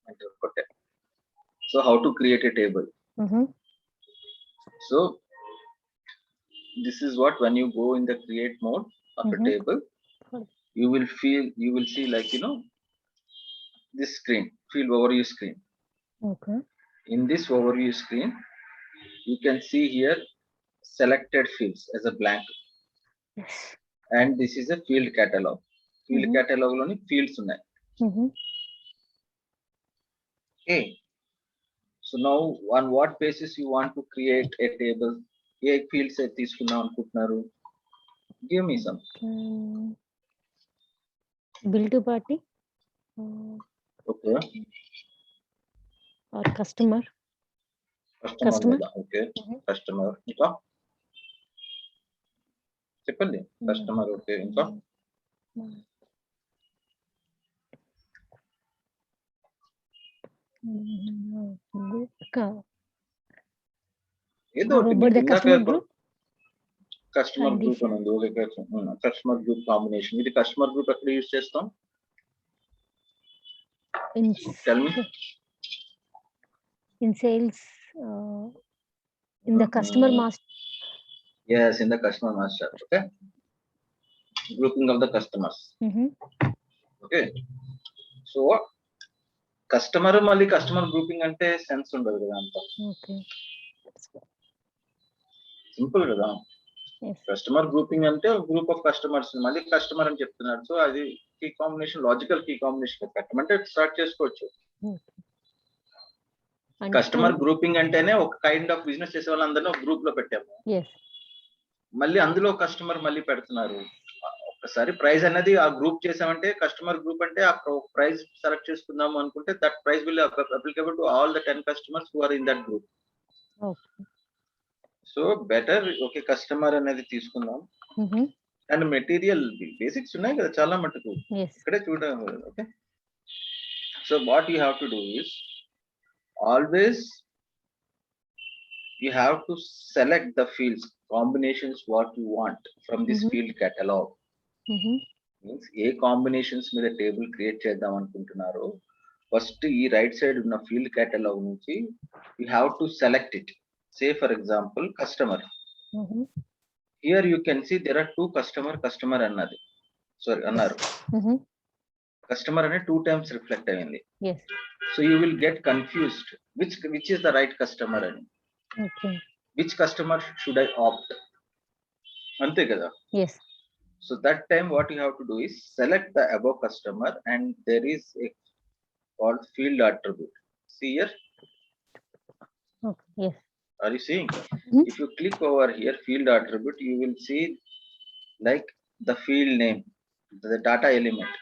అంటే ఒకటే. So how to create a table? So this is what, when you go in the create mode of a table, you will see like, you know, this screen, field overview screen. Okay. In this overview screen, you can see here selected fields as a blank. Yes. And this is a field catalog. Field catalog loni fields unnai. Okay. So now on what basis you want to create a table? A fields అయితే తీసుకుందాం అనుకుంటున్నారు? Give me some. Bill to party. Okay. Or customer. Okay. Customer. ఇంకా చెప్పండి. Customer. Okay. ఇంకా ఏదో customer group అని ఉంది. Customer group combination. ఇది కస్టమర్ గ్రూప్ ఎక్కడ యూజ్ చేస్తాం? Tell me. In sales, in the customer master. Yes, in the customer master. Okay. grouping of the customers. Okay, so customer మళ్ళీ customer grouping అంటే sense ఉండదు కదా అంత. Okay. సింపుల్ కదా. Yes. Customer grouping అంటే group of customers మళ్ళీ customer అని చెప్తున్నారు. సో అది key combination, logical key combination పెట్టమంటే స్టార్ట్ చేసుకోవచ్చు. కస్టమర్ గ్రూపింగ్ అంటేనే ఒక కైండ్ ఆఫ్ బిజినెస్ చేసే వాళ్ళందరినీ ఒక గ్రూప్ లో పెట్టాము. మళ్ళీ అందులో కస్టమర్ మళ్ళీ పెడుతున్నారు. ఒకసారి ప్రైస్ అనేది ఆ గ్రూప్ చేసామంటే కస్టమర్ గ్రూప్ అంటే ఆ ప్రైస్ సెలెక్ట్ చేసుకుందాం అనుకుంటే that price will applicable to all the 10 customers who are in that group. So better okay customer అనేది తీసుకుందాం. అండ్ మెటీరియల్ బేసిక్స్ ఉన్నాయి కదా చాలా మటుకు ఇక్కడే చూడండి. Okay, so what you have to do is always you have to select the fields combinations what you want from this field catalog. Means A combinations మీద table create చేద్దాం అనుకుంటున్నారో first ఈ రైట్ సైడ్ ఉన్న field catalogue నుంచి you have to select it. Say for example customer. Here you can see there are two customer అన్నది అన్నారు. Customer అనే 2 times reflect అయింది. So you will get confused which is the right customer అని. Which customer should I opt? Ante kada. Yes. So that time what you have to do is select the above customer and there is a called field attribute. See here. Okay. Yes. Are you seeing? If you click over here field attribute, you will see like the field name, the data element.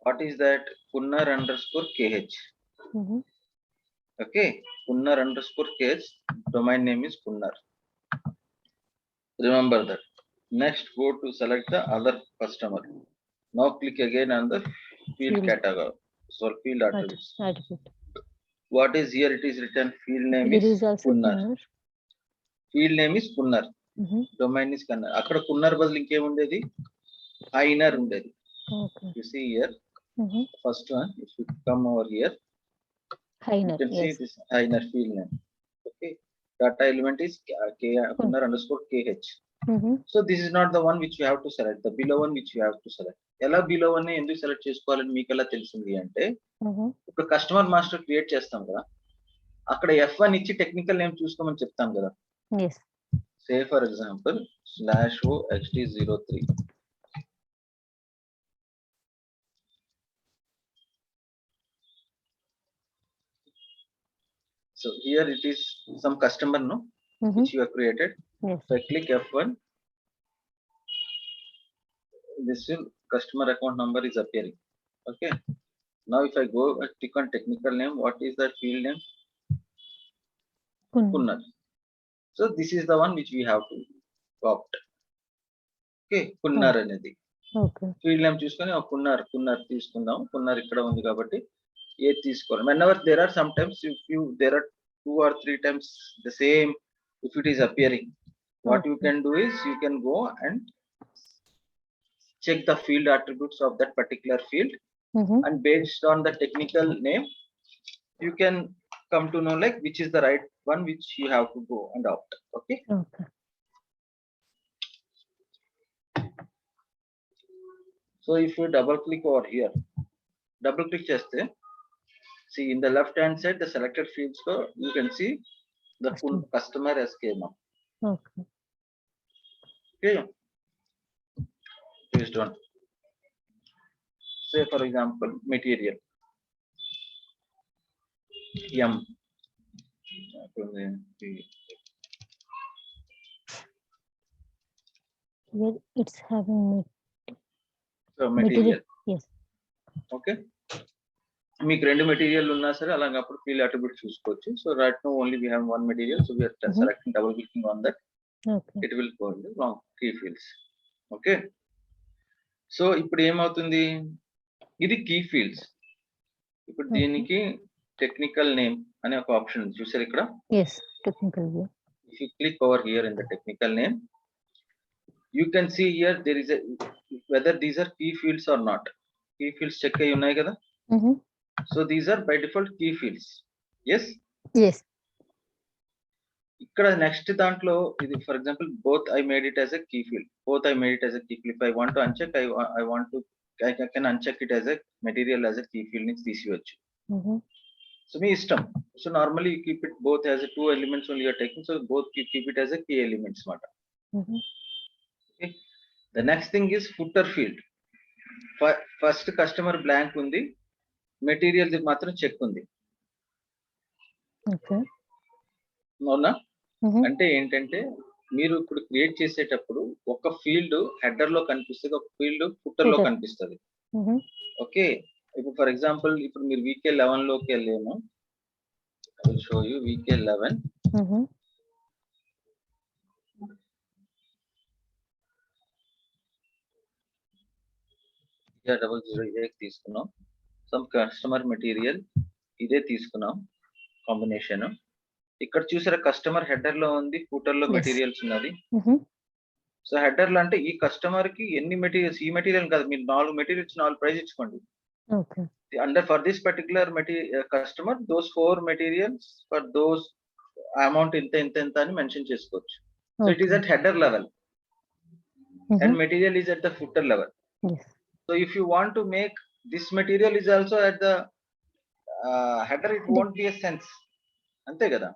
What is that? Kunnar_kh. Okay, Kunnar_kh, domain name is Kunnar. Remember that. Next, go to select the other customer. Now click again on the field category. So field attributes. What is here? It is written field name is Kunnar. Field name is Kunnar. Domain is Kunnar. Akkada Kunnar badal inke undedi? Hainer undedi. Okay. You see here. First one, if you come over here. Hainer, you can see this Hainer field name. Okay, data element is Kunnar_kh. So this is not the one which you have to select. The below one which you have to select. ఎలా below one ఎందుకు select చేసుకోవాలని మీకు ఎలా తెలిసింది అంటే ఇప్పుడు customer master create చేస్తాం కదా, అక్కడ F1 ఇచ్చి టెక్నికల్ నేమ్ చూసుకోమని చెప్తాం కదా. సే for example /OXT03. So here it is some customer which you have created. So I click F1. This will customer account number is appearing. Okay. Now if I go and click on technical name, what is that field name? Kunnar. So this is the one which we have to opt. Okay, Kunnar అనేది. Okay. Field name చూసుకొని Kunnar తీసుకుందాం. Kunnar ఇక్కడ ఉంది కాబట్టి ఏ తీసుకోవాలి. Whenever there are sometimes if there are 2 or 3 times the same, if it is appearing, what you can do is you can go and check the field attributes of that particular field, and based on the technical name you can come to know like which is the right one which you have to go and opt. Okay. So if you double click over here, double click cheste, see in the left hand side the selected fields go, you can see the full customer has came up. Okay, based on say for example material M. Well, it's having so material. Yes. Okay, మీకు రెండు material ఉన్నా సరే అలాగప్పుడు field attribute చూసుకోవచ్చు. So right no only we have one material, so we are selecting double clicking on that. It will go in the long key fields. Okay, so ఇప్పుడు ఏమవుతుంది, ఇది key fields. ఇప్పుడు దీనికి technical name అనే ఒక option చూసారు ఇక్కడ. yes, technical name. If you click over here in the technical name, you can see here there is a whether these are key fields or not. Key fields check అయ్యి ఉన్నాయి కదా. So these are by default key fields. Yes. ఇక్కడ next దాంట్లో ఇది for example both I made it as a key field. Both I made it as a key field. If I want to uncheck I want to I can uncheck it as a material as a key field నుంచి తీసివచ్చు. So మీ ఇష్టం. So normally you keep it both as a 2 elements only you're taking. So both keep it as a key elements మాట. Okay. The next thing is footer field. First customer blank ఉంది, material మాత్రం check ఉంది. అవునా? అంటే ఏంటంటే మీరు ఇప్పుడు create చేసేటప్పుడు ఒక ఫీల్డ్ హెడర్ లో కనిపిస్తుంది, ఒక ఫీల్డ్ ఫుటర్ లో కనిపిస్తుంది. ఓకే. ఇప్పుడు ఫర్ ఎగ్జాంపుల్ ఇప్పుడు మీరు VK11 లోకి వెళ్ళేమో, I will show you VK11. ఇదే తీసుకున్నాం. సమ్ కస్టమర్ మెటీరియల్ ఇదే తీసుకున్నాం కాంబినేషన్. ఇక్కడ చూసారా కస్టమర్ హెడర్ లో ఉంది, ఫూటర్ లో మెటీరియల్స్ ఉన్నది. సో హెడర్ లో అంటే ఈ కస్టమర్ కి ఎన్ని మెటీరియల్స్, ఈ మెటీరియల్ కాదు, మీరు 4 మెటీరియల్స్ 4 ప్రైస్ ఇచ్చుకోండి. Under for this particular customer those 4 materials for those amount ఇంత అని మెన్షన్ చేసుకోవచ్చు. So it is at header level and material is at the footer level. So if you want to make this material is also at the header, it won't be a sense. అంతే కదా?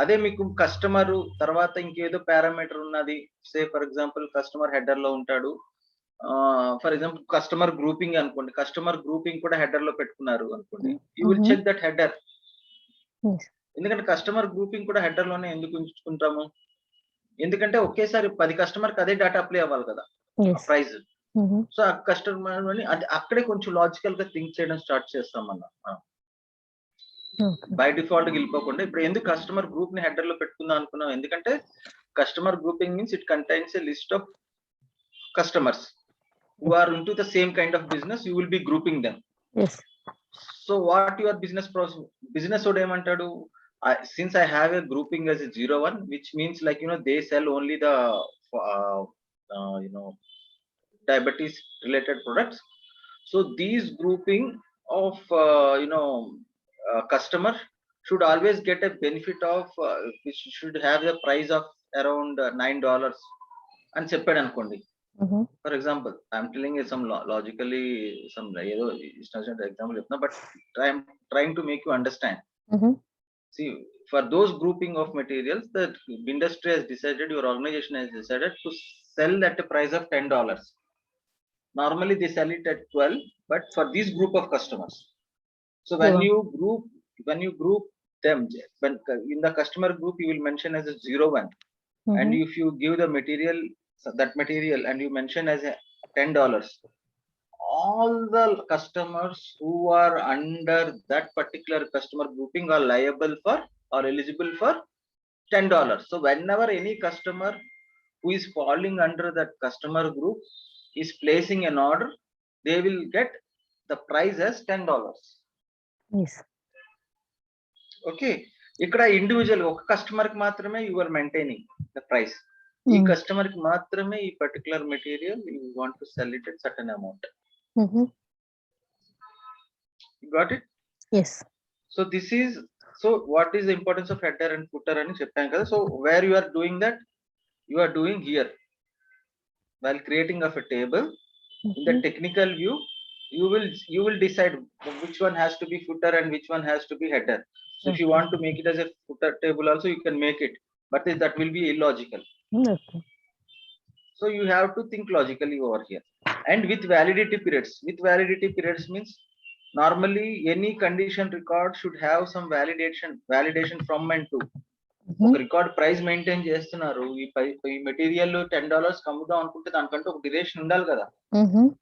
అదే మీకు customer తర్వాత ఇంకేదో parameter ఉన్నది, say for example customer header లో ఉంటాడు, for example customer grouping అనుకోండి, కస్టమర్ గ్రూపింగ్ కూడా హెడర్ లో పెట్టుకున్నారు అనుకోండి, you will check that header. ఎందుకంటే కస్టమర్ గ్రూపింగ్ కూడా హెడర్ లోనే ఎందుకు ఉంచుకుంటాము? ఎందుకంటే ఒకేసారి 10 కస్టమర్ కి అదే డేటా అప్లై అవ్వాలి కదా ప్రైస్. సో ఆ కస్టమర్ అని అక్కడే కొంచెం లాజికల్ గా థింక్ చేయడం స్టార్ట్ చేస్తాం మనం. బై డిఫాల్ట్ వెళ్ళిపోకుండా ఇప్పుడు ఎందుకు కస్టమర్ గ్రూప్ ని హెడర్ లో పెట్టుకుందాం అనుకున్నాం? ఎందుకంటే customer grouping means it contains a list of customers who are into the same kind of business. You will be grouping them. So what your business would ఏమంటాడు, since I have a grouping as a 01, which means like they sell only the diabetes related products. So these grouping of customer should always get a benefit of which should have the price of around $9 అని చెప్పాడు అనుకోండి. For example I'm telling some logically some ఏదో example చెప్తున్నా, but trying to make you understand. See, for those grouping of materials, the industry has decided, your organization has decided to sell at a price of $10. Normally they sell it at 12, but for this group of customers. So when you group them, when in the customer group you will mention as a 01, and if you give the material, that material, and you mention as a $10, all the customers who are under that particular customer grouping are liable for or eligible for $10. So whenever any customer who is falling under that customer group is placing an order, they will get the price as $10. Yes. Okay. ఇక్కడ individual ఒక customer కి మాత్రమే you are maintaining the price. ఈ customer కి మాత్రమే ఈ particular material you want to sell it at certain amount. You got it? Yes. So this is, so what is the importance of header and footer అని చెప్పాను కదా. So where you are doing that, you are doing here while creating of a table. In the technical view, you will decide which one has to be footer and which one has to be header. So if you want to make it as a footer table also, you can make it, but that will be illogical. Okay. So you have to think logically over here. And with validity periods means normally any condition record should have some validation from and to. ఒక record price maintain చేస్తున్నారు, ఈ material $10 అమ్ముదాం అనుకుంటే దానికంటే ఒక duration ఉండాలి కదా.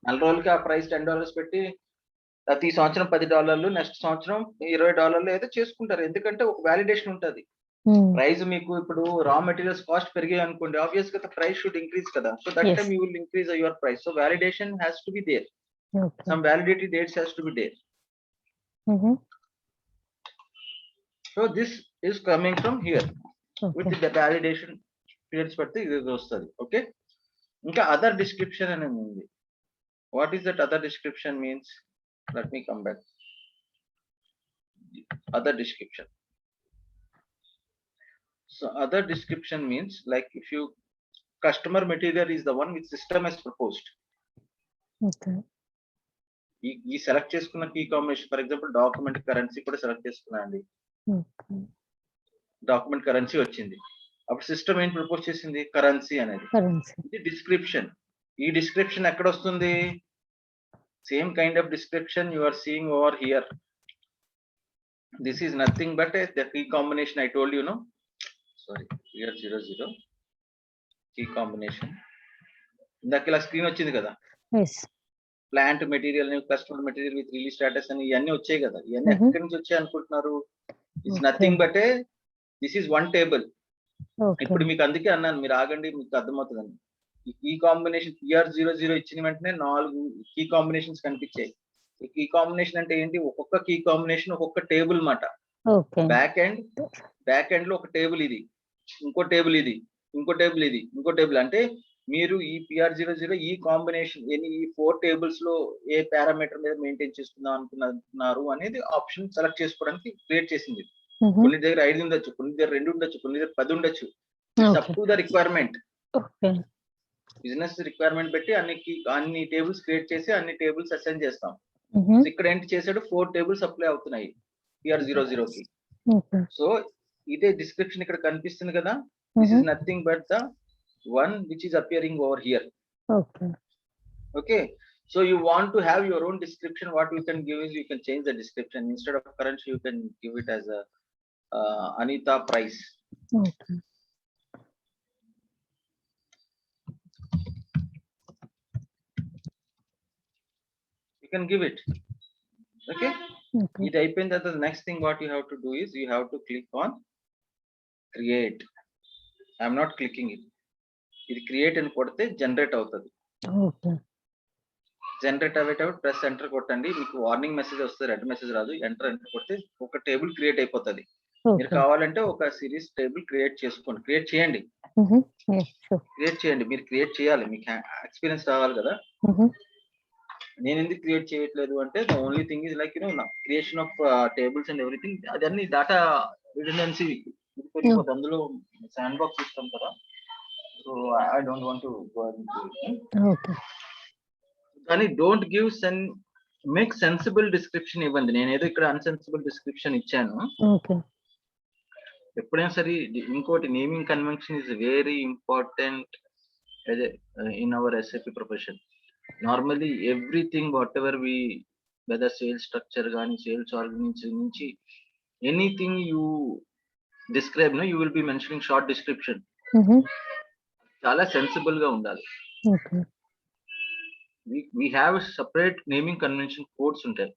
4 రోజులకి ఆ ప్రైస్ $10 పెట్టి ప్రతి సంవత్సరం $10, నెక్స్ట్ సంవత్సరం $20 ఏదో చేసుకుంటారు. ఎందుకంటే ఒక వ్యాలిడేషన్ ఉంటది. ప్రైస్ మీకు ఇప్పుడు రా మెటీరియల్స్ కాస్ట్ పెరిగాయి అనుకోండి, ఆబ్వియస్ గా ప్రైస్ షుడ్ ఇంక్రీజ్ కదా. So that time you will increase your price. So validation has to be there. Some validity dates has to be there. So this is coming from here. With the validation periods పడితే ఇది వస్తుంది. Okay. ఇంకా other description అనేది ఉంది. What is that other description means? Let me come back. Other description, So other description means like if you customer material is the one which system has proposed. Okay. ఈ select చేసుకున్న key combination for example document currency కూడా select చేసుకున్నా అండి. Okay. Document currency వచ్చింది, అప్పుడు system ఏం propose చేసింది, currency అనేది. Currency. ఇది డిస్క్రిప్షన్. ఈ డిస్క్రిప్షన్ ఎక్కడ వస్తుంది, same kind of description you are seeing over here. This is nothing but the key combination I told you know. Sorry, here 00 key combination. ఇందాక ఇలా స్క్రీన్ వచ్చింది కదా, Yes. Plant material, customer material with release status అని ఇవన్నీ వచ్చాయి కదా. ఇవన్నీ ఎక్కడి నుంచి వచ్చాయి అనుకుంటున్నారు? It's nothing but this is one table. Okay. ఇప్పుడు మీకు అందుకే అన్నాను, మీరు ఆగండి మీకు అర్థమవుతుందండి. ఈ కీ కాంబినేషన్ PR00 ఇచ్చిన వెంటనే 4 కీ కాంబినేషన్స్ కనిపించాయి. ఈ కీ కాంబినేషన్ అంటే ఏంటి, ఒక్కొక్క కీ కాంబినేషన్ ఒక్కొక్క టేబుల్ మాట. Okay. బ్యాక్ ఎండ్ లో ఒక టేబుల్ ఇది, ఇంకో టేబుల్ ఇది, ఇంకో టేబుల్ ఇది, ఇంకో టేబుల్. అంటే మీరు ఈ PR00 ఈ కాంబినేషన్ ఈ 4 టేబుల్స్ లో ఏ పారామీటర్ మీద మెయింటైన్ చేసుకుందాం అనుకున్నారు అనేది ఆప్షన్ సెలెక్ట్ చేసుకోవడానికి క్రియేట్ చేసింది. కొన్ని దగ్గర 5 ఉండొచ్చు, కొన్ని దగ్గర 2 ఉండొచ్చు, కొన్ని దగ్గర 10 ఉండొచ్చు. Up to the requirement. Okay. Business requirement బట్టి అన్ని టేబుల్స్ క్రియేట్ చేసి అన్ని టేబుల్స్ అసైన్ చేస్తాం. ఇక్కడ ఏంటి చేశాడు, 4 టేబుల్స్ అప్లై అవుతున్నాయి PR00 కి. Okay. సో ఇదే డిస్క్రిప్షన్ ఇక్కడ కనిపిస్తుంది కదా. This is nothing but the one which is appearing over here. Okay. Okay, so you want to have your own description. What you can give is you can change the description. Instead of currency you can give it as a Anita price. Okay. You can give it. Okay. Okay. It depends that the next thing what you have to do is you have to click on create. I am not clicking it. ఇది create అని కొడితే generate అవుతుంది. Okay. Generate అయ్యేటప్పుడు press enter కొట్టండి, మీకు warning message వస్తుంది, red message రాదు. Enter కొడితే ఒక టేబుల్ క్రియేట్ అయిపోతుంది. మీరు Okay. కావాలంటే ఒక సిరీస్ టేబుల్ క్రియేట్ చేసుకోండి, క్రియేట్ చేయండి. Yes, sure. క్రియేట్ చేయండి, మీరు క్రియేట్ చేయాలి, మీకు ఎక్స్పీరియన్స్ రావాలి కదా. నేను ఎందుకు క్రియేట్ చేయట్లేదు అంటే the only thing is like creation of tables and everything. అదన్నీ డేటా రిడెండెన్సీ అందులో శాండ్ బాక్స్ సిస్టమ్ కదా. So I don't want to go into it. Okay. కానీ don't give make sensible description ఇవ్వండి. నేను ఏదో ఇక్కడ అన్సెన్సిబుల్ డిస్క్రిప్షన్ ఇచ్చాను. Okay. ఎప్పుడైనా సరే ఇంకోటి, naming convention is very important in our SAP profession. Normally everything whatever we, whether sales structure కానీ సేల్స్ ఆర్గనైజేషన్ నుంచి anything you describe you will be mentioning short description. చాలా సెన్సిబుల్ గా ఉండాలి. Okay. we have separate naming convention codes ఉంటాయి.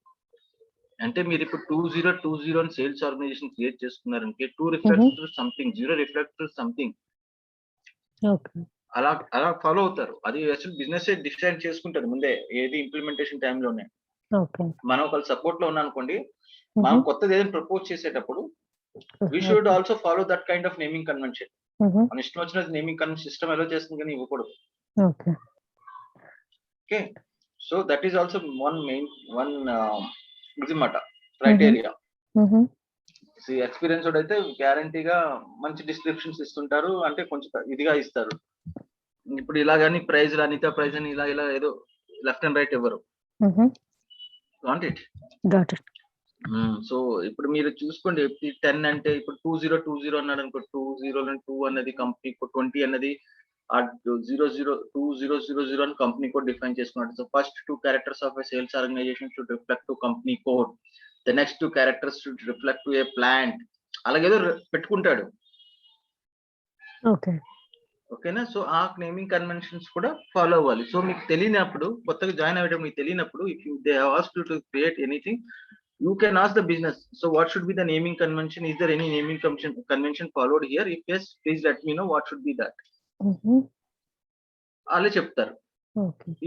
అంటే మీరు ఇప్పుడు 2020 అని సేల్స్ ఆర్గనైజేషన్ క్రియేట్ చేసుకున్నారంటే 2 reflects to something, 0 reflects to something. Okay. అలా ఫాలో అవుతారు. అది అసలు బిజినెస్ డిసైడ్ చేసుకుంటారు ముందే, ఏది ఇంప్లిమెంటేషన్ టైంలోనే. Okay. మనం ఒకళ్ళు సపోర్ట్ లో ఉన్నాం అనుకోండి, మనం కొత్తది ఏదైనా ప్రపోజ్ చేసేటప్పుడు we should also follow that kind of naming convention. మన ఇష్టం వచ్చిన నేమింగ్ కన్వెన్షన్ సిస్టమ్ ఎలా చేస్తుంది కానీ ఇవ్వకూడదు. Okay. Okay, so that is also one ఇదిమాట క్రైటీరియా. ఎక్స్పీరియన్స్ అయితే గ్యారంటీగా మంచి డిస్క్రిప్షన్స్ ఇస్తుంటారు, అంటే కొంచెం ఇదిగా ఇస్తారు. ఇప్పుడు ఇలాగని ప్రైజ్ అనితా ప్రైజ్ అని ఇలా ఏదో లెఫ్ట్ అండ్ రైట్ ఇవ్వరు. Got it? సో ఇప్పుడు మీరు చూసుకోండి, 10 అంటే ఇప్పుడు 2020 అన్నాడు అనుకో, 202 అన్నది కంపెనీ కోడ్, 20 అన్నది 002000 అని కంపెనీ కోడ్ డిఫైన్ చేసుకున్నాడు. So first 2 characters of a sales organization should reflect to company code, the next 2 characters should reflect to a plant. అలాగేదో పెట్టుకుంటాడు. ఓకేనా? సో ఆ నేమింగ్ కన్వెన్షన్స్ కూడా ఫాలో అవ్వాలి. సో మీకు తెలియనప్పుడు, కొత్తగా జాయిన్ అయ్యేటప్పుడు మీకు తెలియనప్పుడు, if they ask you to create anything, you can ask the business, so what should be the naming convention? Is there any naming convention followed here? If yes, please let me know what should be that. అలా చెప్తారు.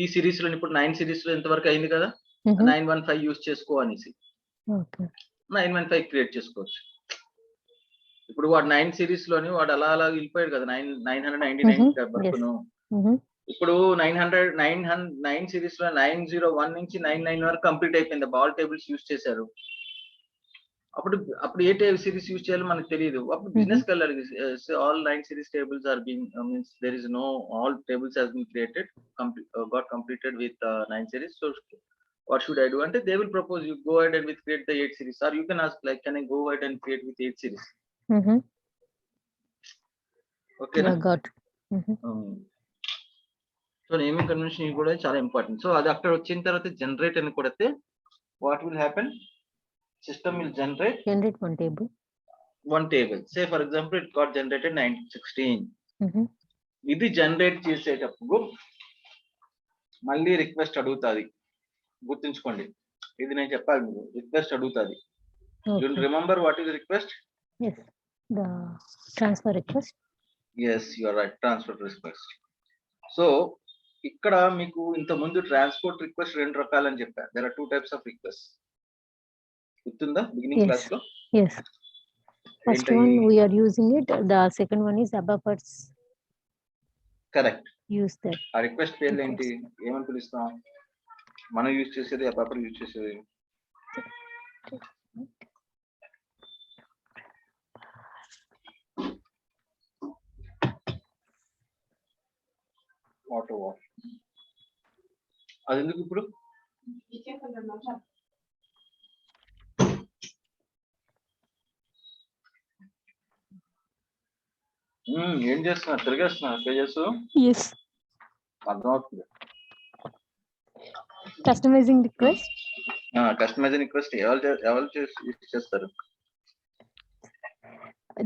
ఈ series లో ఇప్పుడు 9 series లో ఎంతవరకు అయింది కదా, 915 use చేసుకో అనేసి 915 క్రియేట్ చేసుకోవచ్చు. ఇప్పుడు వాడు 9 సిరీస్ లోని వాడు అలా వెళ్ళిపోయాడు కదా, 999 వరకును. ఇప్పుడు 9 సిరీస్ లో 901 నుంచి 99 వరకు కంప్లీట్ అయిపోయింది. ఆల్ టేబుల్స్ యూజ్ చేశారు. అప్పుడు ఏ సిరీస్ యూజ్ చేయాలో మనకు తెలియదు. అప్పుడు బిజినెస్ కి వెళ్ళాలి. All 9 series tables are being means there is no all tables has been created got completed with 9 series. So what should I do? And they will propose you go ahead and with create the 8 series, or you can ask like, can I go ahead and create with 8 series? Okay, Yeah, got. So naming convention కూడా చాలా important. So అది అక్కడ వచ్చిన తర్వాత generate అని కొడితే what will happen? System will generate one table. Say for example it got generated 916. ఇది generate చేసేటప్పుడు మళ్ళీ రిక్వెస్ట్ అడుగుతుంది. గుర్తుంచుకోండి, ఇది నేను చెప్పాలి మీకు. రిక్వెస్ట్ అడుగుతుంది. You remember what is request? Yes, the transfer request. Yes, you are right, transfer request. So ఇక్కడ మీకు ఇంత ముందు ట్రాన్స్పోర్ట్ రిక్వెస్ట్ రెండు రకాలు అని చెప్పాను. There are 2 types of requests. గుర్తుందా బిగినింగ్ క్లాస్ లో? Yes. First one we are using it. The second one is ABAPers. Correct. Use that. ఆ రిక్వెస్ట్ పేర్లు ఏంటి? ఏమని పిలుస్తాం? మనం యూజ్ చేసేది ABAPer యూజ్ చేసేది వాటర్. అది ఎందుకు ఇప్పుడు? ఏం చేస్తున్నారు? తిరిగేస్తున్నారు పేజెస్? Yes. అర్థమవుతుంది. Customizing request. కస్టమైజింగ్ రిక్వెస్ట్ ఎవరు యూజ్ చేస్తారు?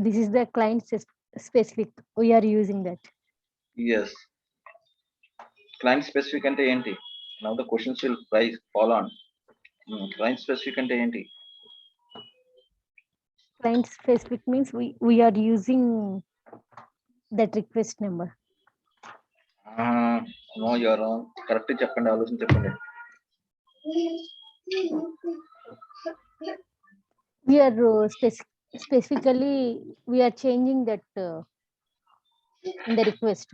This is the client specific. We are using that. Yes. Client specific అంటే ఏంటి? Now the questions will fall on. Client specific అంటే ఏంటి? Client specific means we are using that request number. No, you are wrong. Correct చెప్పండి, ఆలోచన చెప్పండి. We are specifically we are changing that in the request.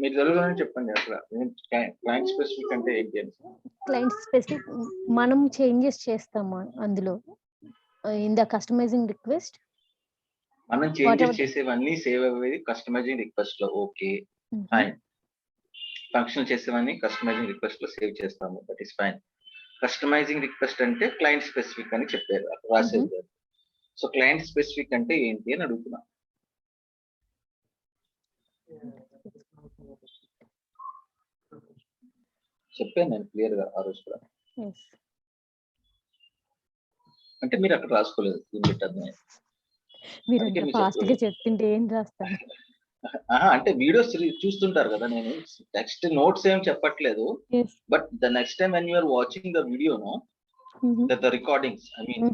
మీరు తెలుగులోనే చెప్పండి అసలు client specific అంటే ఏంటి అని. క్లయింట్ స్పెసిఫిక్ మనం చేంజెస్ చేస్తాము అందులో ఇన్ ద కస్టమైజింగ్ రిక్వెస్ట్. మనం చేంజెస్ చేసేవన్నీ సేవ్ అయ్యేది కస్టమైజింగ్ రిక్వెస్ట్ లో. Okay fine. ఫంక్షన్ చేసేవన్నీ కస్టమైజింగ్ రిక్వెస్ట్ లో సేవ్ చేస్తాము. That is fine. Customizing request అంటే క్లయింట్ స్పెసిఫిక్ అని చెప్పారు రాసేది. సో క్లయింట్ స్పెసిఫిక్ అంటే ఏంటి అని అడుగుతున్నా. చెప్పాను నేను క్లియర్ గా ఆ రోజు కూడా. అంటే మీరు అక్కడ రాసుకోలేదు. చెప్తుంటే ఏం రాస్తాను? అంటే వీడియోస్ చూస్తుంటారు కదా, నేను టెక్స్ట్ నోట్స్ ఏం చెప్పట్లేదు. But the next time when you are watching the video no the recordings, I mean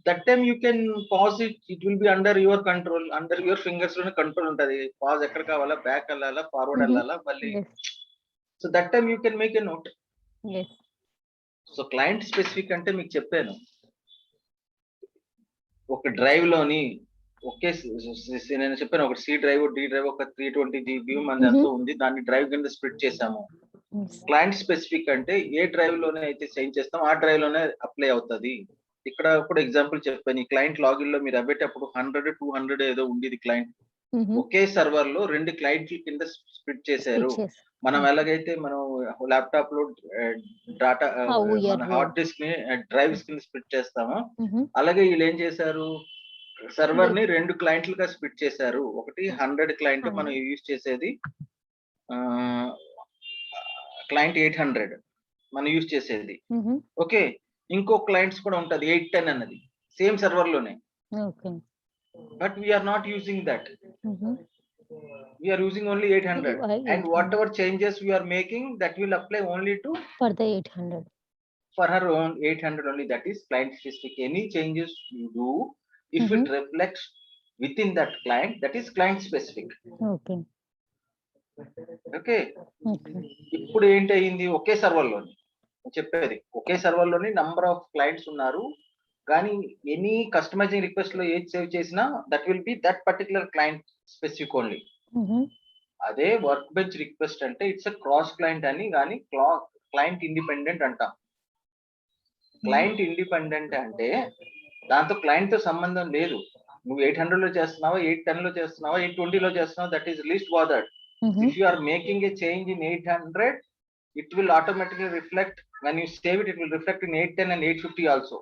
that time you can pause it. It will be under your control. Under your fingers లోనే control ఉంటది. Pause ఎక్కడ కావాలా, back వెళ్ళాలా, forward వెళ్ళాలా, మళ్ళీ. So that time you can make a note. So client specific అంటే మీకు చెప్పాను, ఒక డ్రైవ్ లోని ఒకే నేను చెప్పాను, ఒక సి డ్రైవ్, డి డ్రైవ్, ఒక 320 GB మన ఎంతో ఉంది, దాన్ని డ్రైవ్ కింద స్ప్లిట్ చేసాము. క్లయింట్ స్పెసిఫిక్ అంటే ఏ డ్రైవ్ లోనే అయితే చేంజ్ చేస్తాం ఆ డ్రైవ్ లోనే అప్లై అవుతుంది. ఇక్కడ కూడా ఎగ్జాంపుల్ చెప్పాను. ఈ క్లయింట్ లాగిన్ లో మీరు అవ్వేటప్పుడు 100, 200 ఏదో ఉండేది క్లయింట్. ఒకే సర్వర్ లో 2 క్లయింట్ల కింద స్ప్లిట్ చేశారు. మనం ఎలాగైతే మనం ల్యాప్టాప్ లో డాటా మన హార్డ్ డిస్క్ ని డ్రైవ్స్ కింద స్ప్లిట్ చేస్తామో, అలాగే వీళ్ళు ఏం చేశారు, సర్వర్ ని 2 క్లయింట్లుగా స్ప్లిట్ చేశారు. ఒకటి 100 క్లయింట్ మనం యూజ్ చేసేది, క్లయింట్ 800 మనం యూజ్ చేసేది. ఓకే, ఇంకో క్లయింట్స్ కూడా ఉంటది 810 అన్నది సేమ్ సర్వర్ లోనే. But we're not using that. We are using only 800 and whatever changes we are making, that will apply only to for the 800, for her own 800 only. That is client specific. Any changes you do, if it reflects within that client, that is client specific. Okay. Okay. ఇప్పుడు ఏంటి అయింది, ఒకే server లోని చెప్పేది, ఒకే server లోని number of clients ఉన్నారు, కానీ any customising request లో ఏది సేవ్ చేసినా that will be that particular client specific only. అదే వర్క్ బెంచ్ రిక్వెస్ట్ అంటే ఇట్స్ క్రాస్ క్లయింట్ అని, కానీ క్లయింట్ ఇండిపెండెంట్ అంటాం. క్లయింట్ ఇండిపెండెంట్ అంటే దాంతో క్లయింట్ తో సంబంధం లేదు. నువ్వు 800 లో చేస్తున్నావా, 810 లో చేస్తున్నావా, 820 లో చేస్తున్నావా, that is least bothered. If you are making a change in 800, it will automatically reflect when you save it will reflect in 810 and 850 also.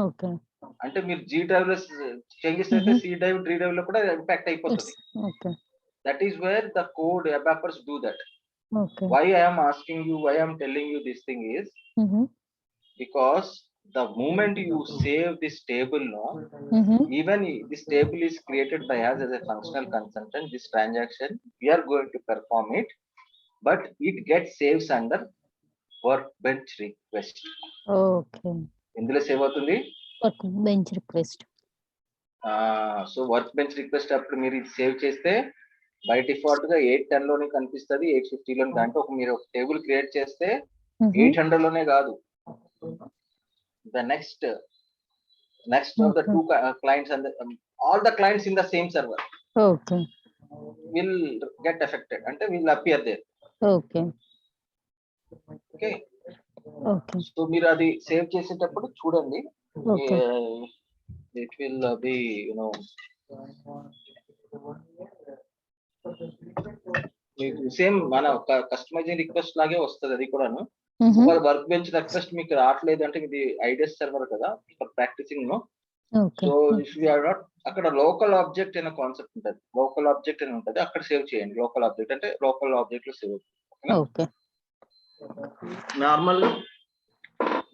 Okay. అంటే మీరు G drive లో చేంజెస్ అయితే C drive, D drive లో కూడా impact అయిపోతుంది. Okay. That is where the code ABAPers do that. Okay. Why I am asking you, why I am telling you this thing is because the moment you save this table now, even this table is created by us as a functional consultant, this transaction we are going to perform it, but it gets saves under workbench request. Okay. ఇందులో save అవుతుంది workbench request. So workbench request అప్పుడు మీరు ఇది save చేస్తే by default గా 810 లోనే కనిపిస్తుంది, 850 లోనే. అంటే మీరు ఒక టేబుల్ క్రియేట్ చేస్తే 800 లోనే కాదు, the next of the two clients and all the clients in the same server will get affected, ante will appear there. Okay. So మీరు అది సేవ్ చేసేటప్పుడు చూడండి, it will be, you know, same మన customising request లాగే వస్తుంది అది కూడాను. Work bench request మీకు రావట్లేదు అంటే ఇది ఐడిఎస్ సర్వర్ కదా for practicing no. So if you are not, అక్కడ లోకల్ ఆబ్జెక్ట్ అనే కాన్సెప్ట్ ఉంటుంది, లోకల్ ఆబ్జెక్ట్ అని ఉంటుంది, అక్కడ సేవ్ చేయండి. లోకల్ ఆబ్జెక్ట్ అంటే లోకల్ ఆబ్జెక్ట్ లో సేవ్.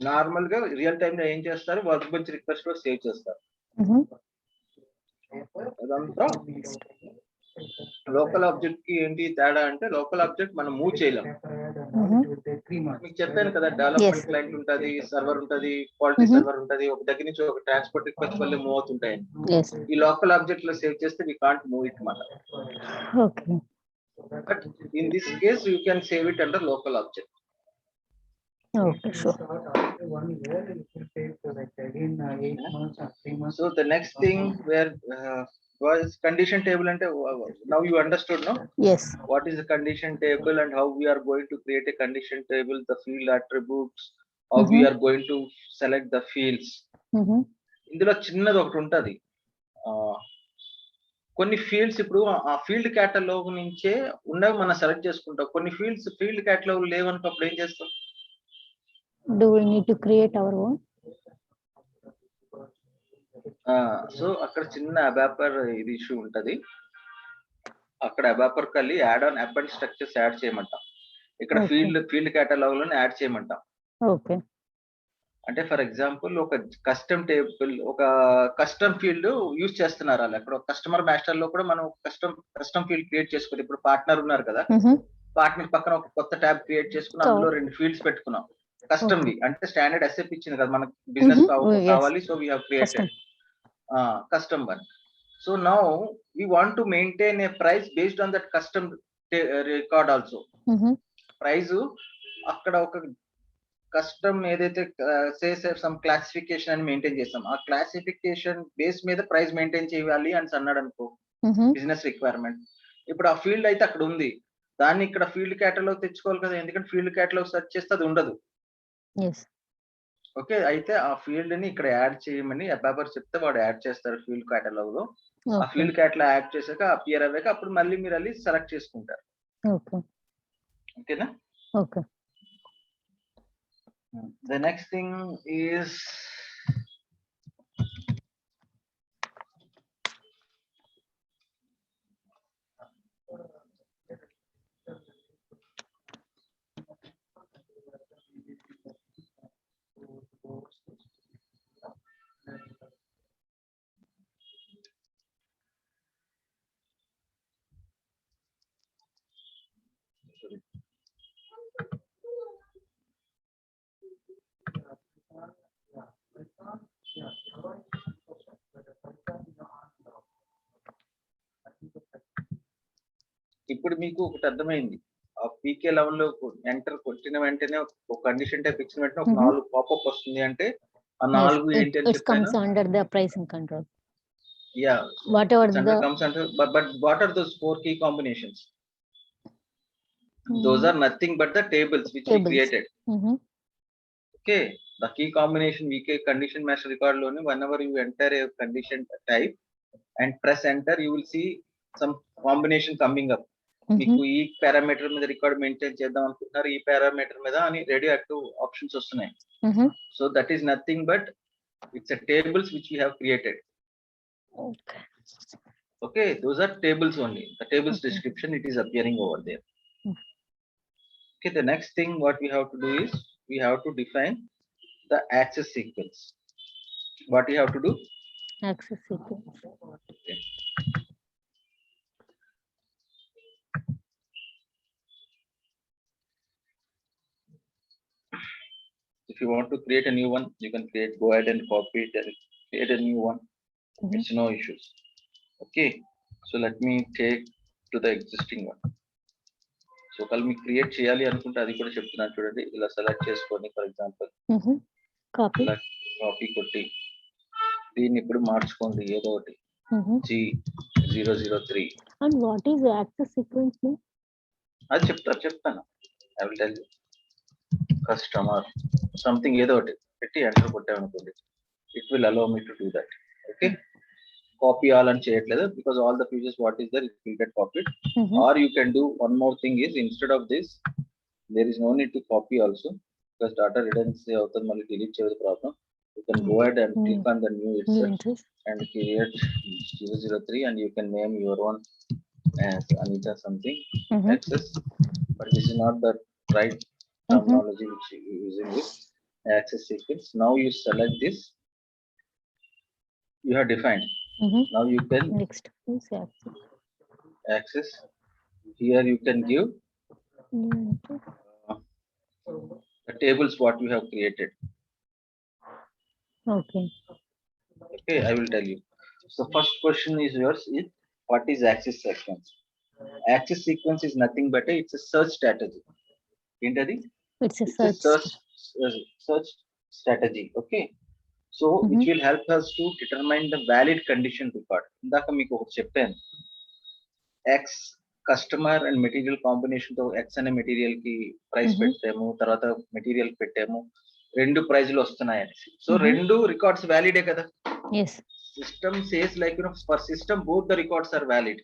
నార్మల్ గా రియల్ టైమ్ లో ఏం చేస్తారు, వర్క్ బెంచ్ రిక్వెస్ట్ లో సేవ్ చేస్తారు. అదంతా లోకల్ ఆబ్జెక్ట్ కి ఏంటి తేడా అంటే, లోకల్ ఆబ్జెక్ట్ మనం మూవ్ చేయలేం. మీకు చెప్పాను కదా, డెవలప్మెంట్ క్లయింట్ ఉంటది, సర్వర్ ఉంటది, క్వాలిటీ సర్వర్ ఉంటది, ఒక దగ్గర నుంచి ఒక ట్రాన్స్పోర్ట్ రిక్వెస్ట్ వల్ల మూవ్ అవుతుంటాయి. ఈ లోకల్ ఆబ్జెక్ట్ లో సేవ్ చేస్తే వి కాంట్ మూవ్ ఇట్ మాట. But in this case you can save it under local object. Okay, sure. So the next thing where was condition table, and now you understood, no? Yes. What is the condition table and how we are going to create a condition table, the field attributes, how we are going to select the fields. ఇందులో చిన్నది ఒకటి ఉంటది, కొన్ని fields ఇప్పుడు ఆ field catalogue నుంచే ఉన్నవి మనం సెలెక్ట్ చేసుకుంటాం. కొన్ని ఫీల్డ్స్ ఫీల్డ్ కేటలాగ్ లేవనుకప్పుడు ఏం చేస్తాం? Do we need to create our own? So అక్కడ చిన్న అబాపర్ ఇది ఇష్యూ ఉంటది. అక్కడ అబాపర్ కల్లి add on append structures add చేయమంటాం. ఇక్కడ ఫీల్డ్ కేటలాగ్ లోనే యాడ్ చేయమంటాం. ఓకే. అంటే ఫర్ ఎగ్జాంపుల్ ఒక కస్టమ్ టేబుల్, ఒక కస్టమ్ ఫీల్డ్ యూజ్ చేస్తున్నారు వాళ్ళు. అక్కడ కస్టమర్ మాస్టర్ లో కూడా మనం కస్టమ్ ఫీల్డ్ క్రియేట్ చేసుకోవాలి. ఇప్పుడు పార్ట్నర్ ఉన్నారు కదా, పార్ట్నర్ పక్కన ఒక కొత్త ట్యాబ్ క్రియేట్ చేసుకుని అందులో 2 ఫీల్డ్స్ పెట్టుకున్నాం కస్టమ్ వి. అంటే స్టాండర్డ్ ఎస్ఎప్ ఇచ్చింది కదా మనకు, బిజినెస్ కావాలి, so we have created custom one. So now we want to maintain a price based on that custom record also. Price అక్కడ ఒక కస్టమ్ ఏదైతే సమ్ క్లాసిఫికేషన్ అని మెయింటైన్ చేస్తాం, ఆ క్లాసిఫికేషన్ బేస్ మీద ప్రైస్ మెయింటైన్ చేయాలి అని అన్నాడు అనుకో బిజినెస్ రిక్వైర్మెంట్. ఇప్పుడు ఆ ఫీల్డ్ అయితే అక్కడ ఉంది, దాన్ని ఇక్కడ ఫీల్డ్ కేటలాగ్ తెచ్చుకోవాలి కదా, ఎందుకంటే ఫీల్డ్ కేటలాగ్ సెర్చ్ చేస్తే అది ఉండదు. ఓకే, అయితే ఆ ఫీల్డ్ ని ఇక్కడ యాడ్ చేయమని అబాపర్ చెప్తే వాడు యాడ్ చేస్తారు ఫీల్డ్ కేటలాగ్ లో. ఆ ఫీల్డ్ కేటలాగ్ యాడ్ చేశాక అపియర్ అవ్వాక అప్పుడు మళ్ళీ మీరు వెళ్ళి సెలెక్ట్ చేసుకుంటారు. ఓకేనా? Okay. The next thing is ఇప్పుడు మీకు ఒకటి అర్థమైంది, ఆ పీకే లెవెల్ లో ఎంటర్ కొట్టిన వెంటనే ఒక కండిషన్ టైప్ ఇచ్చిన వెంటనే ఒక 4 పాపప్ వస్తుంది. అంటే ఆ 4 ఏంటి అని చెప్పాను, under the pricing control. Yeah, what ever the comes under, but what are those 4 key combinations? Those are nothing but the tables which we created. Okay, the key combination VK condition master record lone whenever you enter a condition type and press enter, you will see some combination coming up. మీకు ఈ parameter మీద record maintain చేద్దాం అనుకుంటున్నారు, ఈ parameter మీద అని radio active options వస్తున్నాయి. So that is nothing but it's a tables which we have created. Okay, those are tables only. The tables description, it is appearing over there. Okay, the next thing what we have to do is we have to define the access sequence. What you have to do? Access sequence. Okay. If you want to create a new one, you can go ahead and copy it and create a new one. It's no issues. Okay, so let me take to the existing one. So ఒకవేళ మీకు create చేయాలి అనుకుంటే అది కూడా చెప్తున్నాను చూడండి. ఇలా select చేసుకొని ఫర్ ఎగ్జాంపుల్ కాపీ కొట్టి దీన్ని ఇప్పుడు మార్చుకోండి ఏదో ఒకటి G003. And what is the access sequence? అది చెప్తాను. I will tell you. Customer something ఏదో ఒకటి పెట్టి enter కొట్టామనుకోండి, it will allow me to do that. Okay, copy all అని చేయట్లేదు because all the features what is there it will get copied. Or you can do one more thing is instead of this there is no need to copy also because data redundancy అవుతుంది, మళ్ళీ delete చేయదు problem. You can go ahead and click on the new itself and create 003 and you can name your own as Anita something access, but this is not the right terminology which you using this access sequence. Now you select this, you have defined. Now you can Next is access. Here you can give the tables what you have created. Okay, I will tell you. So first question is yours is what is access sequence? Access sequence is nothing but it's a search strategy. it's a search strategy. Okay, so which will help us to determine the valid condition record. ఇందాక మీకు ఒకటి చెప్పాను, X customer and material combination తో X అనే material కి price పెట్టాము, తర్వాత material పెట్టాము, రెండు ప్రైజ్లు వస్తున్నాయని. సో రెండు రికార్డ్స్ వ్యాలిడే కదా. System says like for system both the records are valid.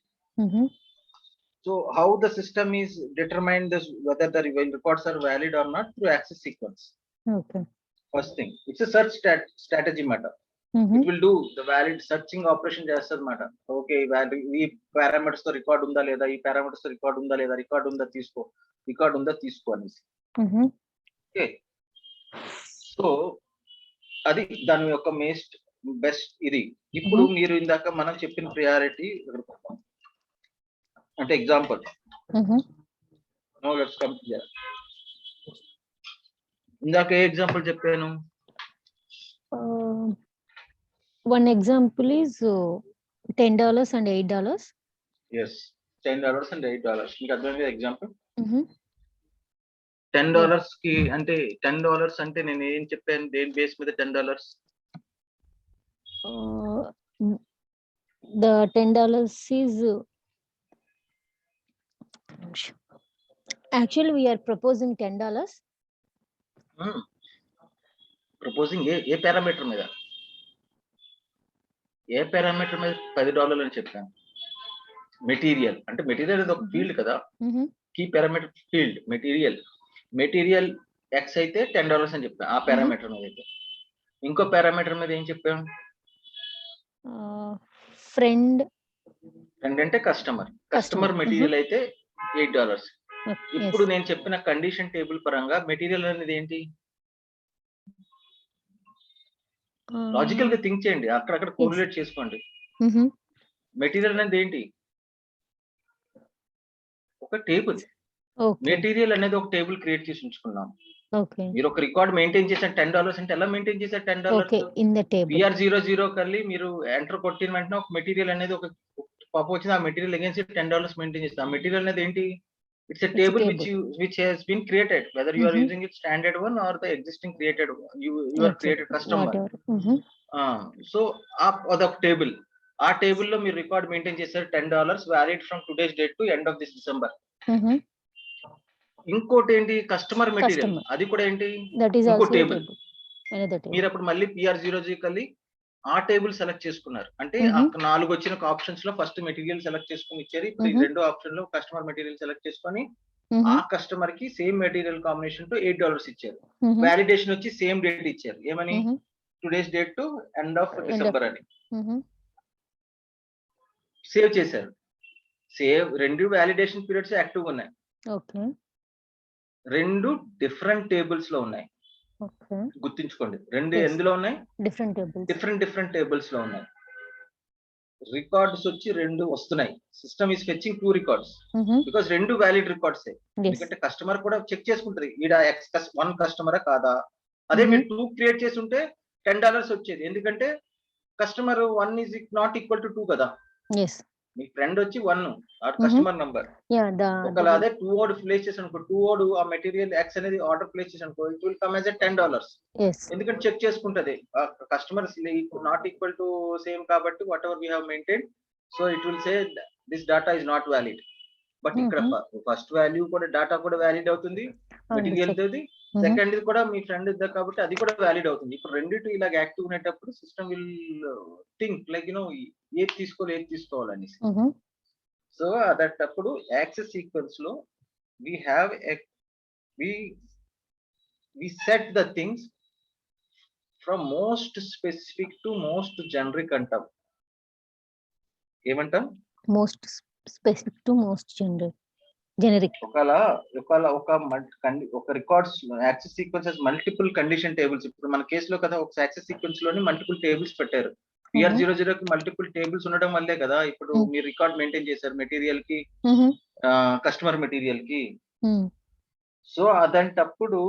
So how the system is determined this whether the records are valid or not? Through access sequence. Okay. First thing, it's a search strategy matter. It will do the valid searching operation చేస్తుంది మాట. Okay, ఈ parameters తో record ఉందా లేదా, ఈ parameters తో record ఉందా లేదా, రికార్డ్ ఉందా తీసుకో అనేసి. ఓకే, సో అది దాని యొక్క బెస్ట్ ఇది. ఇప్పుడు మీరు ఇందాక మనం చెప్పిన ప్రియారిటీ అంటే ఎగ్జాంపుల్ ఇందాక ఏ ఎగ్జాంపుల్ చెప్పాను? One example is $10 and $8. Yes, $10 and $8. మీకు అర్థమైంది ఎగ్జాంపుల్? $10 కి అంటే $10 అంటే నేను ఏం చెప్పాను, దేని బేస్ మీద $10? The $10 is actually we are proposing $10. Proposing A parameter మీద? ఏ పారామీటర్ మీద $10 అని చెప్పాను? మెటీరియల్ అంటే మెటీరియల్ అనేది ఒక ఫీల్డ్ కదా, key parameter field material X అయితే $10 అని చెప్పాను ఆ పారామీటర్ మీద. అయితే ఇంకో పారామీటర్ మీద ఏం చెప్పాను? ఫ్రెండ్ అంటే కస్టమర్ మెటీరియల్ అయితే $8. ఇప్పుడు నేను చెప్పిన కండిషన్ టేబుల్ పరంగా మెటీరియల్ అనేది ఏంటి? లాజికల్ గా థింక్ చేయండి, అక్కడక్కడ కోరిలేట్ చేసుకోండి. మెటీరియల్ అనేది ఏంటి? ఒక టేబుల్. మెటీరియల్ అనేది ఒక టేబుల్ క్రియేట్ చేసి ఉంచుకున్నాం. మీరు ఒక రికార్డ్ మెయింటైన్ చేశారు $10 అంటే ఎలా మెయింటైన్ చేశారు $10? PR00 కల్లి మీరు ఎంటర్ కొట్టిన వెంటనే ఒక మెటీరియల్ అనేది ఒక పాప వచ్చింది, ఆ మెటీరియల్ అగేన్స్ట్ $10 మెయింటైన్ చేస్తారు. ఆ మెటీరియల్ అనేది ఏంటి? It's a table which has been created, whether you are using it standard one or the existing created one. You are created customer. So అదొక టేబుల్. ఆ టేబుల్ లో మీరు రికార్డ్ మెయింటైన్ చేశారు $10 valid from today's date to end of this December. ఇంకోటి ఏంటి customer material, Customer. అది కూడా ఏంటి That is ఇంకో also a table. table. Another table. మీరు అప్పుడు మళ్ళీ PR0G కల్లి ఆ టేబుల్ సెలెక్ట్ చేసుకున్నారు అంటే Mhm. అక్కడ 4 వచ్చిన ఆప్షన్స్ లో ఫస్ట్ మెటీరియల్ సెలెక్ట్ చేసుకుని ఇచ్చారు. ఇప్పుడు ఈ Mhm. రెండో ఆప్షన్ లో కస్టమర్ మెటీరియల్ సెలెక్ట్ చేసుకొని ఆ Mhm. కస్టమర్ కి సేమ్ మెటీరియల్ కాంబినేషన్ తో $8 ఇచ్చారు. Mhm. వాలిడేషన్ వచ్చి సేమ్ డేట్ ఇచ్చారు. ఏమని Mhm. Today's date to end of December అని Mhm. సేవ్ చేశారు. సేవ్ రెండు వాలిడేషన్ పీరియడ్స్ యాక్టివ్ ఉన్నాయి. Okay. రెండు డిఫరెంట్ టేబుల్స్ లో ఉన్నాయి. Okay. గుర్తుంచుకోండి, రెండు Yes. ఎందులో ఉన్నాయి, Different tables. డిఫరెంట్ టేబుల్స్ లో ఉన్నాయి. రికార్డ్స్ వచ్చి రెండు వస్తున్నాయి. System is fetching 2 records Mhm. Because రెండు వ్యాలిడ్ రికార్డ్స్. Yes. ఎందుకంటే కస్టమర్ కూడా చెక్ చేసుకుంటది ఈడ వన్ కస్టమరా కాదా. అదే Mhm. మీరు 2 క్రియేట్ చేసి ఉంటే $10 వచ్చేది. ఎందుకంటే customer 1 is not equal to 2 కదా. Yes. మీ ఫ్రెండ్ వచ్చి 1 ఆ కస్టమర్ నంబర్. Yeah. ఒకవేళ అదే 2 ఓడ్ ప్లేస్ చేసి అనుకో, 2 ఓడ్ ఆ మెటీరియల్ ఎక్స్ అనేది ఆర్డర్ ప్లేస్ చేసి అనుకో, it will come as $10. Yes. ఎందుకంటే చెక్ చేసుకుంటది customers not equal to same కాబట్టి whatever we have maintain, so it will say this data is not valid. But ఇక్కడ ఫస్ట్ వాల్యూ కూడా data కూడా valid అవుతుంది material తోది, second కూడా మీ ఫ్రెండ్ ఇద్దరు కాబట్టి అది కూడా వ్యాలిడ్ అవుతుంది. ఇప్పుడు రెండిటి ఇలాగ యాక్టివ్ ఉండేటప్పుడు సిస్టమ్ విల్ థింక్ లైక్ ఏది తీసుకోవాలని. Mhm. సో అదప్పుడు యాక్సెస్ సీక్వెన్స్ లో we have a we set the things from most specific to most generic అంటాం. ఏమంటాం? Most specific to most generic. ఒక records access sequences multiple condition tables. ఇప్పుడు మన కేసులో కదా ఒక యాక్సెస్ సీక్వెన్స్ లోని మల్టిపుల్ టేబుల్స్ పెట్టారు. PR0G కి మల్టిపుల్ టేబుల్స్ ఉండడం వల్లే కదా ఇప్పుడు మీరు రికార్డ్ మెయింటైన్ చేశారు మెటీరియల్ కి, కస్టమర్ మెటీరియల్ కి. సో అదంటప్పుడు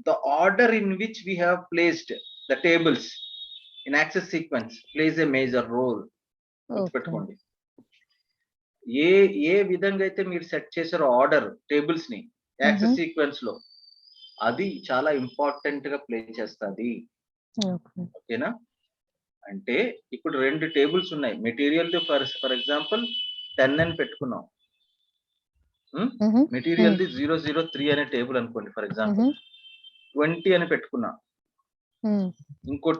the order in which we have placed the tables in access sequence plays a major role. గుర్తుపెట్టుకోండి. ఏ విధంగా అయితే మీరు సెట్ చేశారో ఆర్డర్ టేబుల్స్ ని యాక్సెస్ సీక్వెన్స్ లో, అది చాలా ఇంపార్టెంట్ గా ప్లే చేస్తుంది. ఓకేనా? అంటే ఇప్పుడు రెండు టేబుల్స్ ఉన్నాయి. మెటీరియల్ ఫర్ ఎగ్జాంపుల్ 10 అని పెట్టుకున్నాం. మెటీరియల్ 003 అనే టేబుల్ అనుకోండి ఫర్ ఎగ్జాంపుల్. 20 అని పెట్టుకున్నా. ఇంకో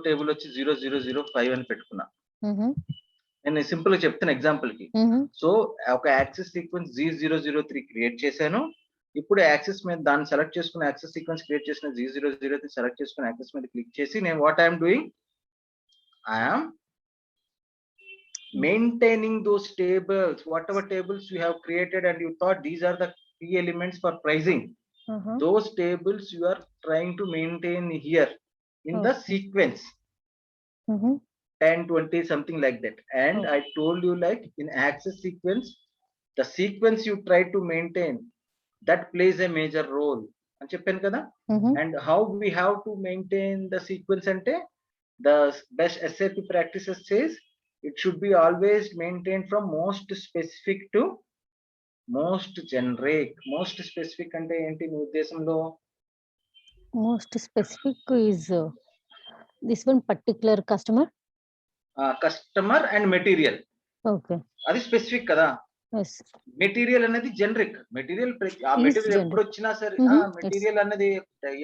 టేబుల్ వచ్చి 0005 అని పెట్టుకున్నా. నేను సింపుల్ గా చెప్తాను ఎగ్జాంపుల్ కి. సో ఒక యాక్సెస్ సీక్వెన్స్ G003 క్రియేట్ చేశాను. ఇప్పుడు యాక్సెస్ మీద దాన్ని సెలెక్ట్ చేసుకున్న యాక్సెస్ సీక్వెన్స్ క్రియేట్ చేసిన G003 సెలెక్ట్ చేసుకున్న యాక్సెస్ మీద క్లిక్ చేసి నేను what I'm doing, I'm maintaining those tables, whatever tables you have created and you thought these are the key elements for pricing. Those tables you are trying to maintain here in the sequence. 10, 20, something like that. And I told you like in access sequence, the sequence you try to maintain, that plays a major role. అని చెప్పాను కదా. And how we have to maintain the sequence ante, the best SAP practices says it should be always maintained from most specific to most generic. Most specific అంటే ఏంటి మీ ఉద్దేశంలో? Most specific is this one particular customer and material. Okay. అది specific కదా. Yes. Material అనేది generic. Material ఎప్పుడు వచ్చినా సరే material అనేది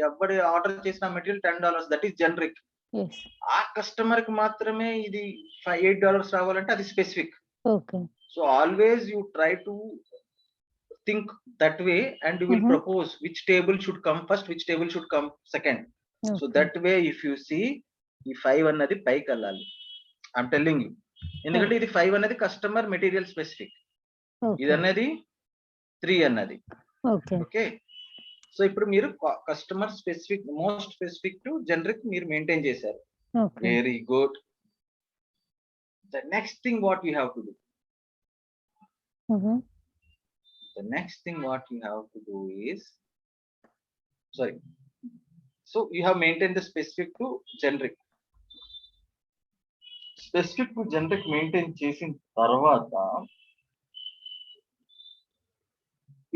ఎవరు ఆర్డర్ చేసిన మెటీరియల్ $10, దట్ ఈస్ జనరిక్. ఆ కస్టమర్ కి మాత్రమే ఇది $8 రావాలంటే అది specific. So always you try to think that way and you will propose which table should come first, which table should come second. So that way if you see ఈ 5 అన్నది పైకి వెళ్ళాలి. I'm telling you. ఎందుకంటే ఇది 5 అనేది customer material specific, ఇది అనేది 3 అన్నది. ఓకే. సో ఇప్పుడు మీరు customer specific, most specific to generic మీరు మెయింటైన్ చేశారు. Very good. The next thing what you have to do, the next thing what you have to do is, sorry, so you have maintained the specific to generic. Specific to generic maintain చేసిన తర్వాత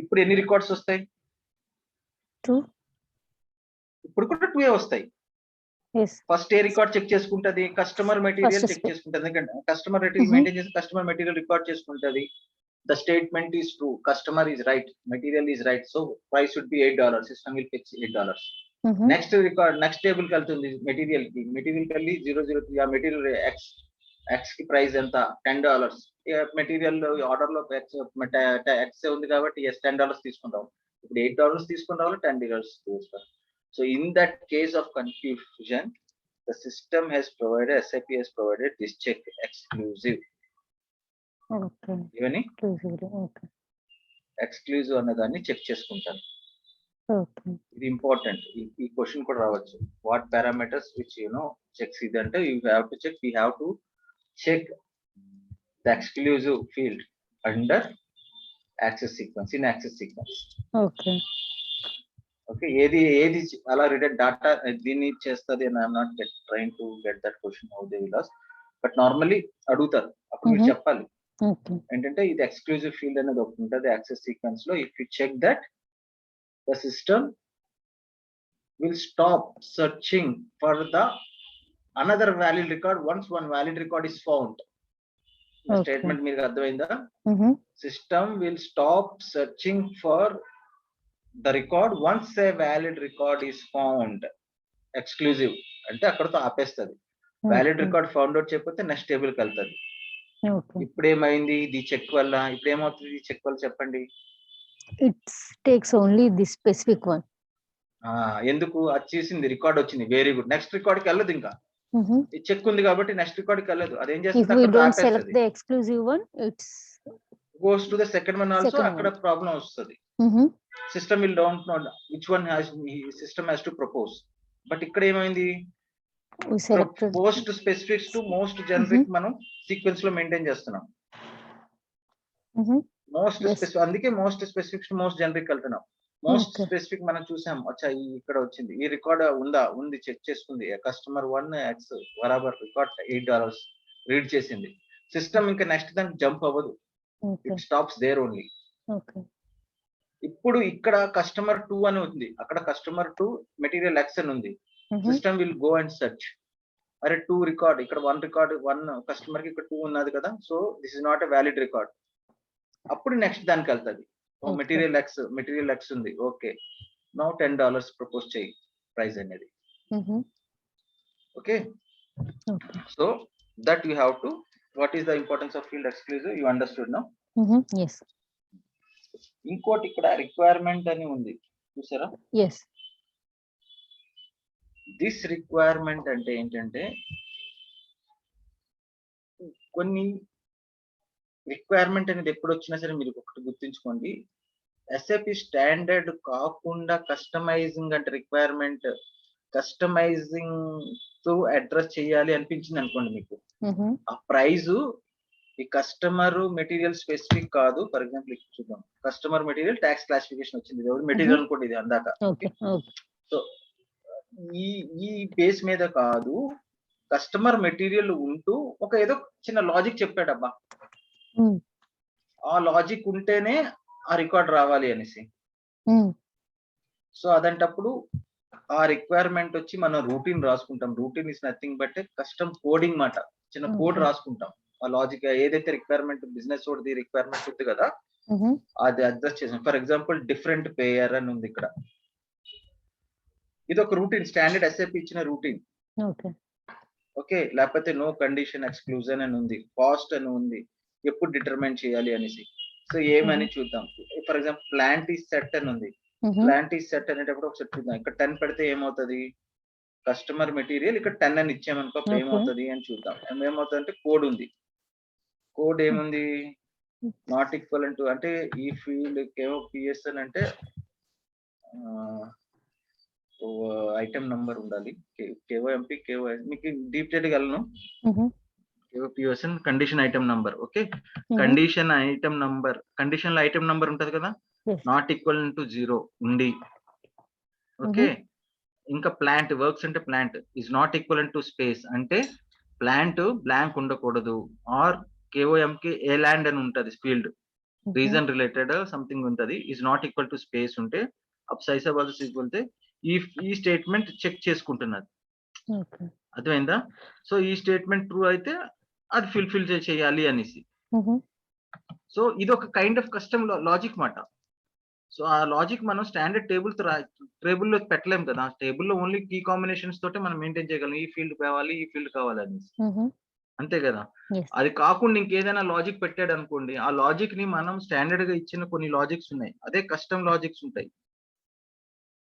ఇప్పుడు ఎన్ని records వస్తాయి? 2. ఇప్పుడు కూడా 2 వస్తాయి. First ఏ record check చేసుకుంటది? Customer material check చేసుకుంటది. ఎందుకంటే కస్టమర్ మెటీరియల్ మెయింటైన్ చేసి కస్టమర్ మెటీరియల్ రికార్డ్ చేసుకుంటది. the statement is true, customer is right, material is right, so price should be $8, system will fix $8. Next record next table కి వెళ్తుంది, material కి వెళ్ళి 003 ఆ material X కి ప్రైస్ ఎంత $10. Material order లో ఎక్స్ ఉంది కాబట్టి $10 తీసుకుంటాం. ఇప్పుడు $8 తీసుకుంటాం, $10 తీసుకుంటాం. So in that case of confusion the system has provided, SAP has provided this check exclusive. Okay. ఇవన్నీ Okay. ఎక్స్క్లూజివ్ అన్న దాన్ని చెక్ చేసుకుంటాను. Okay. ఇది ఇంపార్టెంట్. ఈ క్వశ్చన్ కూడా రావచ్చు. వాట్ పారామీటర్స్ విచ్ చెక్స్ ఇది అంటే you have to check, we have to check the exclusive field under access sequence, in access sequence. Okay. Okay, ఏది అలా రిలేటెడ్ డాటా దీన్ని చేస్తుంది అని I'm not trying to get that question how they will ask, but normally అడుగుతారు, అప్పుడు మీరు చెప్పాలి ఏంటంటే ఇది ఎక్స్క్లూజివ్ ఫీల్డ్ అనేది ఒకటి ఉంటుంది యాక్సెస్ సీక్వెన్స్ లో. If you check that the system will stop searching for the another valid record once one valid record is found. Statement మీకు అర్థమైందా? System will stop searching for the record once a valid record is found. Exclusive అంటే అక్కడతో ఆపేస్తుంది. Valid record found out చేయకపోతే next table కి వెళ్తుంది. ఇప్పుడు ఏమైంది ఇది చెక్ వల్ల? ఇప్పుడు ఏమవుతుంది ఈ చెక్ వల్ల చెప్పండి? It's takes only the specific one. ఎందుకు? అది చేసింది, రికార్డ్ వచ్చింది, వెరీ గుడ్. నెక్స్ట్ రికార్డ్ కి వెళ్ళదు, ఇంకా ఈ చెక్ ఉంది కాబట్టి నెక్స్ట్ రికార్డ్ కి వెళ్ళదు. అదేం చేస్తుంది? Exclusive one it's goes to the second one also. అక్కడ ప్రాబ్లం వస్తుంది. System will don't know which one system has to propose. But ఇక్కడ ఏమైంది? Most specifics to most generic మనం సీక్వెన్స్ లో మెయింటైన్ చేస్తున్నాం. మోస్ట్ స్పెసిఫిక్, అందుకే most specifics to most generic వెళ్తున్నాం. Most specific మనం చూసాం, అచ్చా ఇక్కడ వచ్చింది, ఈ రికార్డ్ ఉంది చెక్ చేసుకుంది, కస్టమర్ 1 X బరాబర్ రికార్డ్ $8 రీడ్ చేసింది. సిస్టమ్ ఇంకా నెక్స్ట్ దానికి జంప్ అవ్వదు, ఇట్ స్టాప్స్ దేర్ ఓన్లీ. ఇప్పుడు ఇక్కడ కస్టమర్ 2 అని ఉంది, అక్కడ కస్టమర్ 2 మెటీరియల్ ఎక్స్ అని ఉంది. System will go and search, అరే 2 రికార్డ్, ఇక్కడ 1 రికార్డ్ 1 కస్టమర్ కి ఇక్కడ 2 ఉన్నది కదా, so this is not a valid record. అప్పుడు నెక్స్ట్ దానికి వెళ్తుంది, మెటీరియల్ ఎక్స్ ఉంది, ఓకే నౌ $10 ప్రపోజ్ చేయి ప్రైస్ అనేది. Okay, so that you have to, what is the importance of field exclusive, you understood now? Yes. ఇంకోటి ఇక్కడ requirement అని ఉంది చూసారా? Yes. దిస్ రిక్వైర్మెంట్ అంటే ఏంటంటే, కొన్ని రిక్వైర్మెంట్ అనేది ఎప్పుడు వచ్చినా సరే మీరు ఒకటి గుర్తుంచుకోండి, SAP స్టాండర్డ్ కాకుండా కస్టమైజింగ్ అంటే రిక్వైర్మెంట్ కస్టమైజింగ్ తో అడ్రస్ చేయాలి అనిపించింది అనుకోండి మీకు, ఆ ప్రైజ్ ఈ కస్టమర్ మెటీరియల్ స్పెసిఫిక్ కాదు. ఫర్ ఎగ్జాంపుల్ ఇక్కడ చూద్దాం, కస్టమర్ మెటీరియల్ ట్యాక్స్ క్లాసిఫికేషన్ వచ్చింది, మెటీరియల్ అనుకోండి ఇది అందాక. సో ఈ బేస్ మీద కాదు, కస్టమర్ మెటీరియల్ ఉంటూ ఒక ఏదో చిన్న లాజిక్ చెప్పాడబ్బా, ఆ లాజిక్ ఉంటేనే ఆ రికార్డ్ రావాలి అనేసి. సో అదంటప్పుడు ఆ రిక్వైర్మెంట్ వచ్చి మనం రూటీన్ రాసుకుంటాం. Routine is nothing but custom coding మాట, చిన్న కోడ్ రాసుకుంటాం. ఆ లాజిక్ ఏదైతే రిక్వైర్మెంట్ బిజినెస్ ఓడి రిక్వైర్మెంట్ ఉంది కదా, అది అడ్జస్ట్ చేసాం. ఫర్ ఎగ్జాంపుల్ డిఫరెంట్ పేయర్ అని ఉంది ఇక్కడ, ఇది ఒక రూటీన్, స్టాండర్డ్ SAP ఇచ్చిన రూటీన్. ఓకే, లేకపోతే నో కండిషన్ ఎక్స్క్లూజన్ అని ఉంది, కాస్ట్ అని ఉంది, ఎప్పుడు డిటర్మైన్ చేయాలి అనేసి. సో ఏమని చూద్దాం. For example plant is set అని ఉంది. ప్లాంట్ ఈస్ సెట్ అనేటప్పుడు ఒకసారి చూద్దాం. ఇక్కడ 10 పెడితే ఏమవుతుంది, కస్టమర్ మెటీరియల్ ఇక్కడ 10 అని ఇచ్చామనుకో ఏమవుతుంది అని చూద్దాం. ఏమవుతుంది అంటే కోడ్ ఉంది, కోడ్ ఏముంది, నాట్ ఈక్వల్ టు, అంటే ఈ ఫీల్డ్ కేవో PSN అంటే ఐటమ్ నంబర్ ఉండాలి, KOMP మీకు డీప్ చేయగలను, PSN condition item number. Okay, condition item number, condition లో ఐటమ్ నంబర్ ఉంటది కదా, నాట్ ఈక్వల్ టు 0 ఉండి. ఓకే, ఇంకా ప్లాంట్ వర్క్స్ అంటే plant is not equal to space అంటే ప్లాంట్ బ్లాంక్ ఉండకూడదు. ఆర్ KOMK ఏ ల్యాండ్ అని ఉంటది ఫీల్డ్, రీజన్ రిలేటెడ్ సంథింగ్ ఉంటది, is not equal to space ఉంటే అప్ సైజ్ అవ్వాలి ఈక్వల్ ఈ స్టేట్మెంట్ చెక్ చేసుకుంటున్నది. అర్థమైందా? సో ఈ స్టేట్మెంట్ ట్రూ అయితే అది ఫుల్ఫిల్ చేయాలి అనేసి. సో ఇది ఒక కైండ్ ఆఫ్ కస్టమ్ లాజిక్ మాట. సో ఆ లాజిక్ మనం స్టాండర్డ్ టేబుల్లో పెట్టలేం కదా. టేబుల్లో ఓన్లీ కీ కాంబినేషన్స్ తోటే మనం మెయింటైన్ చేయగలం. ఈ ఫీల్డ్ కావాలి, ఈ ఫీల్డ్ కావాలని. అంతే కదా. అది కాకుండా ఇంకేదైనా లాజిక్ పెట్టాడు అనుకోండి, ఆ లాజిక్ ని మనం స్టాండర్డ్ గా ఇచ్చిన కొన్ని లాజిక్స్ ఉన్నాయి, అదే కస్టమ్ లాజిక్స్ ఉంటాయి.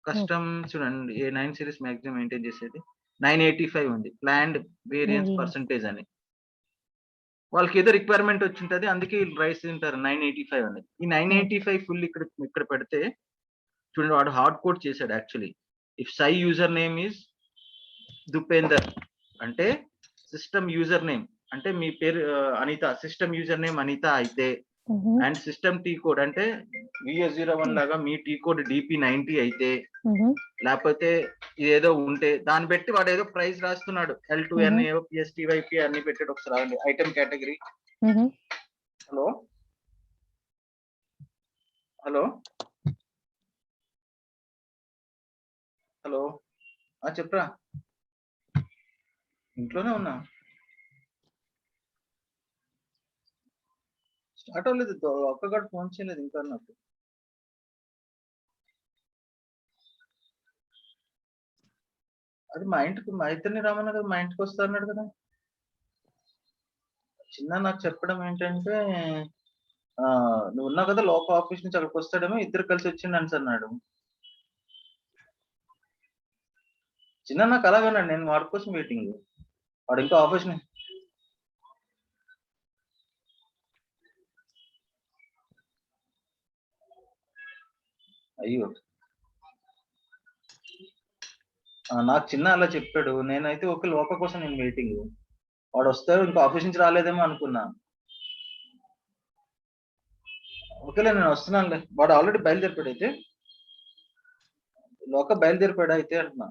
కస్టమ్ చూడండి, ఏ 9 సిరీస్ మాక్సిమం మెయింటైన్ చేసేది 985 ఉంది, ప్లాన్డ్ వేరియన్స్ పర్సంటేజ్ అని. వాళ్ళకి ఏదో రిక్వైర్మెంట్ వచ్చింటది, అందుకే రైస్ తింటారు 985 అనేది. ఈ 985 ఫుల్ ఇక్కడ పెడితే చూడండి, వాడు హార్డ్ కోడ్ చేశాడు actually. If say user name is Dupender అంటే సిస్టమ్ యూజర్ నేమ్ అంటే మీ పేరు Anitha, system user name Anitha అయితే, అండ్ సిస్టమ్ టీ కోడ్ అంటే VS01 లాగా మీ టీ కోడ్ DP90 అయితే, లేకపోతే ఏదో ఉంటే దాన్ని బట్టి వాడు ఏదో ప్రైస్ రాస్తున్నాడు. L2N PSTYP అన్ని పెట్టాడు. ఒకసారి item category. Hello hello hello చెప్పరా, ఇంట్లోనే ఉన్నా, స్టార్ట్ అవ్వలేదు, ఒక్కగాడు ఫోన్ చేయలేదు ఇంకా నాకు. అది మా ఇంటికి, మా ఇద్దరిని రామన్నా కదా, మా ఇంటికి వస్తా అన్నాడు కదా. చిన్న నాకు చెప్పడం ఏంటంటే, నువ్వు ఉన్నావు కదా లోకల్ ఆఫీస్ నుంచి అక్కడికి వస్తాడేమో, ఇద్దరు కలిసి వచ్చిండని అన్నాడు. చిన్న నాకు అలాగన్నాడు, నేను వాడి కోసం వెయిటింగ్, వాడు ఇంకా ఆఫీస్ ని. అయ్యో, నాకు చిన్న అలా చెప్పాడు. నేనైతే ఒక లోక కోసం నేను వెయిటింగ్, వాడు వస్తాడు ఇంకా ఆఫీస్ నుంచి రాలేదేమో అనుకున్నా. ఓకేలే నేను వస్తున్నానులే, వాడు ఆల్రెడీ బయలుదేరిపాడు అయితే, లోక బయలుదేరిపాడా అయితే అంటున్నా.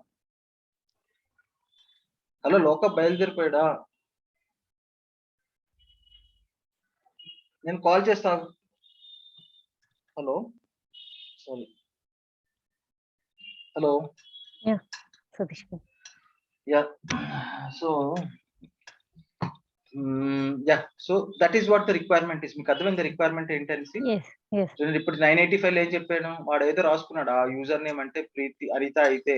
హలో లోక బయలుదేరిపాడా, నేను కాల్ చేస్తా. Hello sorry, hello yeah, so so that is what the requirement is. మీకు అర్థమైంది రిక్వైర్మెంట్ ఏంటనేసి. ఇప్పుడు 985 ఏం చెప్పాను, వాడు ఏదో రాసుకున్నాడు, ఆ యూజర్ నేమ్ అంటే ప్రీతి అనిత అయితే,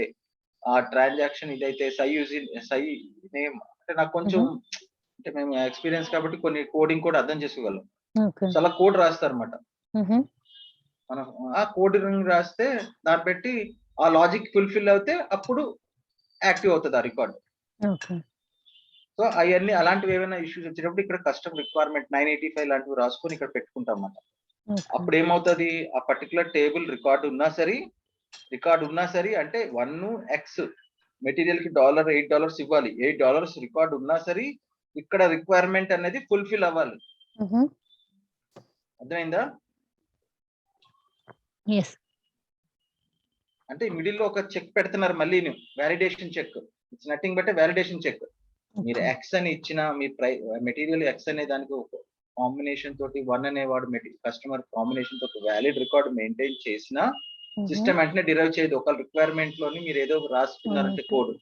ఆ ట్రాన్సాక్షన్ ఇదైతే సై నేమ్ అంటే, నాకు కొంచెం అంటే మేము ఎక్స్పీరియన్స్ కాబట్టి కొన్ని కోడింగ్ కూడా అర్థం చేసుకోగలం. చాలా కోడ్ రాస్తారన్నమాట. మనం ఆ కోడింగ్ రాస్తే దాన్ని బట్టి ఆ లాజిక్ ఫుల్ఫిల్ అవుతే అప్పుడు యాక్టివ్ అవుతుంది ఆ రికార్డ్. సో అవన్నీ అలాంటివి ఏమైనా ఇష్యూస్ వచ్చినప్పుడు ఇక్కడ కస్టమ్ రిక్వైర్మెంట్ 985 లాంటివి రాసుకొని ఇక్కడ పెట్టుకుంటాం అన్నమాట. అప్పుడు ఏమవుతుంది, ఆ పర్టికులర్ టేబుల్ రికార్డు ఉన్నా సరే అంటే 1x మెటీరియల్ కి $8 ఇవ్వాలి, $8 రికార్డు ఉన్నా సరే ఇక్కడ రిక్వైర్మెంట్ అనేది ఫుల్ఫిల్ అవ్వాలి. అర్థమైందా? అంటే మిడిల్ లో ఒక చెక్ పెడుతున్నారు, మళ్ళీ validation check. It's nothing but validation check. మీరు ఎక్స్ అని ఇచ్చిన మీ మెటీరియల్ ఎక్స్ అనే దానికి ఒక కాంబినేషన్ తోటి 1 అనేవాడు కస్టమర్ కాంబినేషన్ తో వ్యాలిడ్ రికార్డ్ మెయింటైన్ చేసిన సిస్టమ్ వెంటనే డిరైవ్ చేయదు. ఒక రిక్వైర్మెంట్ లోని మీరు ఏదో రాసుకున్నారంటే కోడ్,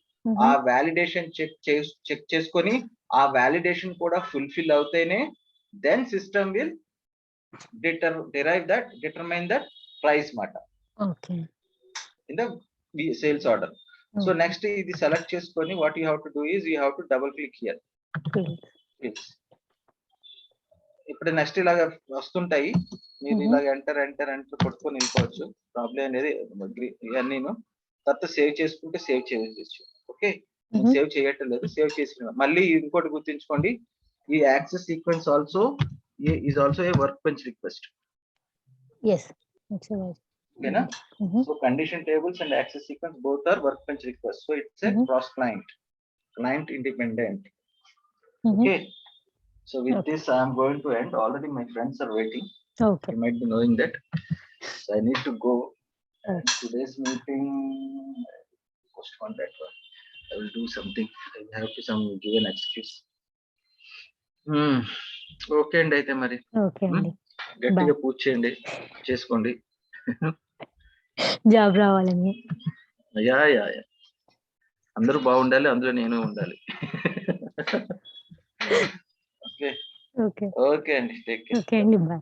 ఆ వ్యాలిడేషన్ చెక్ చేసుకొని ఆ వ్యాలిడేషన్ కూడా ఫుల్ఫిల్ అవుతేనే then system will determine that price మాట in the sales order. So next ఇది సెలెక్ట్ చేసుకొని what you have to do is you have to double click here. ఇప్పుడు నెక్స్ట్ ఇలాగ వస్తుంటాయి, మీరు ఇలాగ ఎంటర్ కొట్టుకొని వెళ్ళిపోవచ్చు. ప్రాబ్లం అనేది ఇవన్నీ తర్వాత సేవ్ చేసుకుంటే సేవ్ చేయవచ్చు. ఓకే, సేవ్ చేయట్లేదు, సేవ్ చేసిన మళ్ళీ ఇంకోటి గుర్తుంచుకోండి, ఈ access sequence also is also a workbench request. Yes, okay na? So condition tables and access sequence both are workbench requests, so it's a cross client independent. Okay, so with this I am going to end. Already my friends are waiting. You might be knowing that, so I need to go. Today's meeting postpone that one. I will do something. I will have to give an excuse. Okay అండి, అయితే మరి గట్టిగా పూజ చేయండి, చేసుకోండి, job రావాలని. Yeah అందరూ బాగుండాలి, అందులో నేను ఉండాలి. Okay okay. ఓకే అండి. Take care. ఓకే అండి. బాయ్.